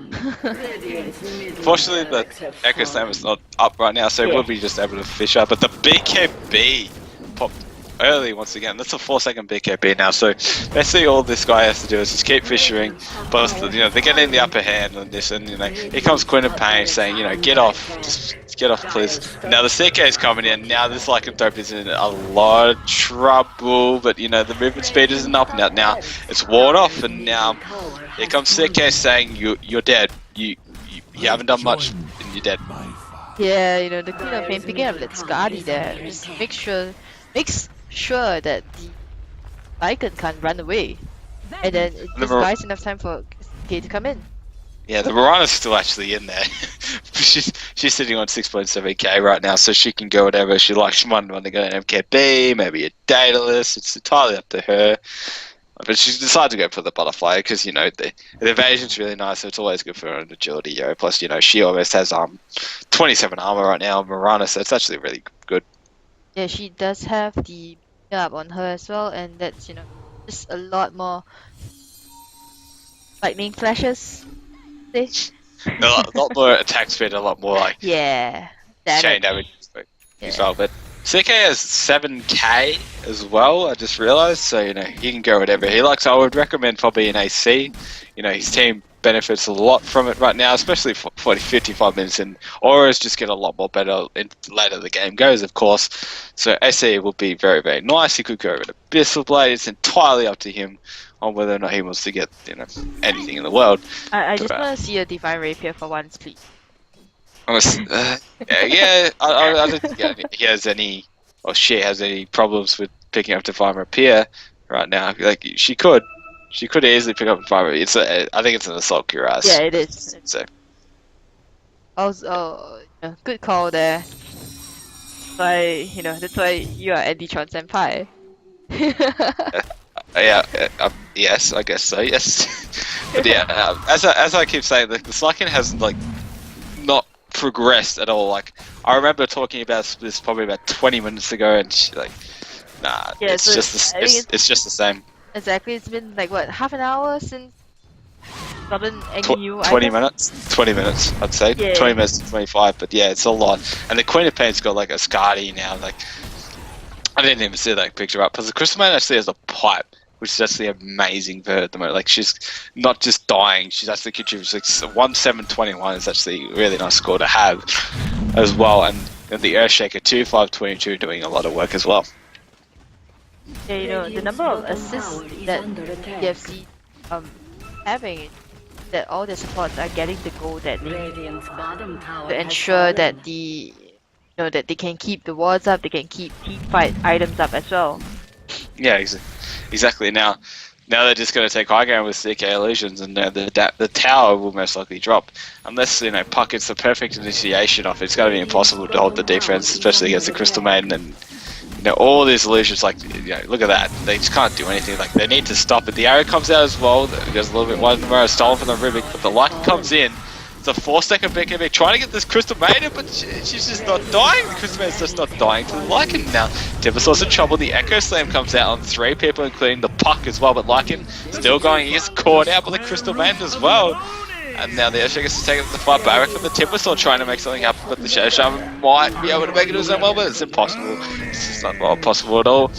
Fortunately, the Echo Slam is not up right now, so we'll be just able to fish up. But the BKB popped early once again. That's a 4-second BKB now, so basically all this guy has to do is just keep fishing, but they're getting the upper hand on this, and here comes Queen of Pain saying, get off, just get off please. And now the CK is coming in, now this Lycanthrope is in a lot of trouble, but the movement speed isn't up now it's worn off, and now here comes CK saying, you're dead, you haven't done much and you're dead. Yeah, the Queen of Pain picking up that Skadi there, just makes sure that the Lycan can't run away, and then it just buys enough time for K to come in. Yeah, the Mirana's still actually in there. she's sitting on 6.7k right now, so she can go whatever she likes. She might want to go an MKB, maybe a Daedalus. It's entirely up to her. But she decided to go for the butterfly because the evasion's really nice. So it's always good for her on agility. Plus she almost has 27 armor right now, Mirana. So it's actually really good. Yeah, she does have the up on her as well, and that's just a lot more lightning flashes. A lot more attack speed, a lot more like yeah, chain damage as well. But CK has 7k as well. I just realised, so he can go whatever he likes. I would recommend probably an AC. His team benefits a lot from it right now, especially for 55 minutes, and auras just get a lot more better in later the game goes, of course. So SE will be very, very nice. He could go over to Abyssal Blade. It's entirely up to him on whether or not he wants to get anything in the world. I just want to see a Divine Rapier for once, please. I don't think he has any, or she has any problems with picking up Divine Rapier right now. Like she could easily pick up Divine Rapier. I think it's an Assault Cuirass. Yeah, it is. So. Also, good call there. That's why you are Editron Senpai. Yes, I guess so. Yes, but yeah, as I keep saying, the Slacken has not progressed at all. Like I remember talking about this probably about 20 minutes ago, and it's just the same. Exactly, it's been like what, half an hour since gotten any new 20 items? minutes? 20 minutes, I'd say. Yeah. 20 minutes to 25, but yeah, it's a lot. And the Queen of Pain's got like a Skadi now. Like I didn't even see that picture up because the Crystal Man actually has a pipe, which is actually amazing for her at the moment. Like she's not just dying; she's actually contributing. Like 1-7-21 is actually a really nice score to have as well. And the Earthshaker 2-5-22 doing a lot of work as well. Yeah, the number of assists that PFC having, that all the supports are getting the goal that they need to ensure that that they can keep the wards up, they can keep team fight items up as well. Yeah, exactly. Now they're just going to take high ground with CK Illusions, and the tower will most likely drop. Unless, Puck gets the perfect initiation off, it's going to be impossible to hold the defense, especially against the Crystal Maiden and all these illusions. Like, look at that. They just can't do anything. Like, they need to stop it. The arrow comes out as well. There's a little bit one more stolen from the Rubik, but the light comes in. It's a 4-second BKB trying to get this Crystal Maiden, but she's just not dying. The Crystal Maiden's just not dying to the Lycan. Now, Timbersaur's in trouble. The Echo Slam comes out on 3 people, including the Puck as well, but Lycan still going. He gets caught out by the Crystal Maiden as well. And now the Earthshaker is taking the fight, but I reckon the Timbersaur trying to make something happen, but the Shadow Shaman might be able to make it as well, but it's impossible. It's just not possible at all.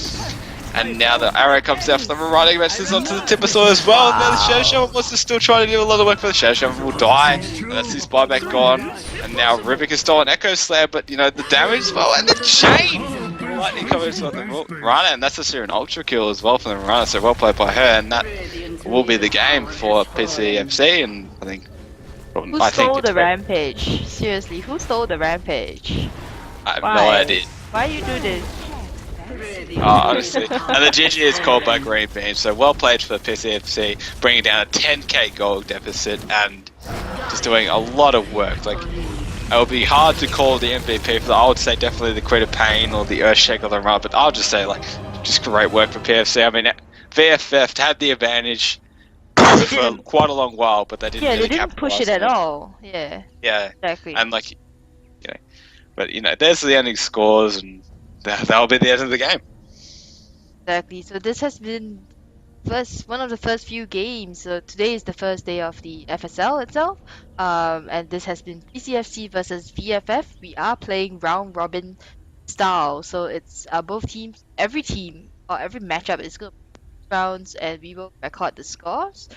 And now the arrow comes out from the Marauder, matches onto the Timbersaur as well. And now the Shadow Shaman wants to still try to do a lot of work for the Shadow Shaman will die. And that's his buyback gone. And now Rubik has stolen Echo Slam, but the damage as well, and the chain! Lightning covers on the Marauder, and that's a an ultra kill as well from the Marauder, so well played by her, and that will be the game for PCFC, and I think... Who stole the Rampage? Seriously, who stole the Rampage? I have no idea. Why you do this? Honestly. And the GG is called by Green Bean, so well played for PCFC, bringing down a 10k goal deficit and just doing a lot of work. Like, it would be hard to call the MVP for that. I would say definitely the Queen of Pain or the Earthshaker or the Run, but I'll just say, just great work for PFC. I mean, VFF had the advantage for quite a long while, but they didn't really they didn't push it at all. Yeah, exactly. And but there's the ending scores, and that'll be the end of the game. Exactly. So this has been one of the first few games. So today is the first day of the FSL itself, and this has been PCFC versus VFF. We are playing round robin style, so it's both teams. Every team or every matchup is good rounds, and we will record the scores.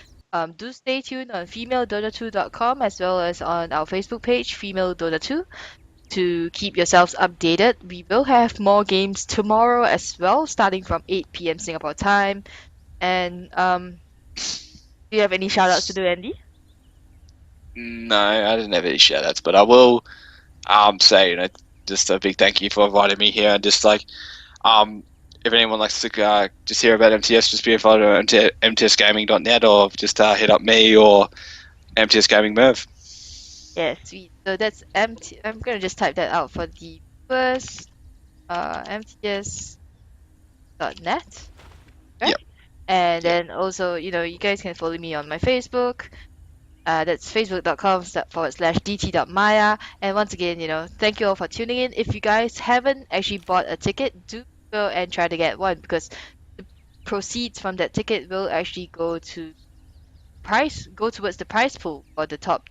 Do stay tuned on FemaleDota2.com as well as on our Facebook page, Female Dota 2, to keep yourselves updated. We will have more games tomorrow as well, starting from 8 p.m. Singapore time. And do you have any shoutouts to do, Andy? No, I didn't have any shoutouts, but I will say, just a big thank you for inviting me here, and just if anyone likes to just hear about MTS, just be invited to mtsgaming.net, or just hit up me or MTS Gaming Merv. Yeah, sweet. So that's MT. I'm gonna just type that out for the first mts.net, right? Yep. And Yep. then also, you guys can follow me on my Facebook. That's facebook.com/dt.maya. And once again, thank you all for tuning in. If you guys haven't actually bought a ticket, do go and try to get one, because the proceeds from that ticket will actually go towards the prize pool for the top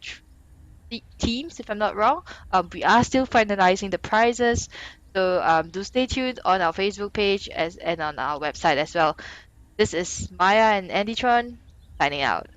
teams, if I'm not wrong. We are still finalizing the prizes, so do stay tuned on our Facebook page and on our website as well. This is Maya and Andytron signing out.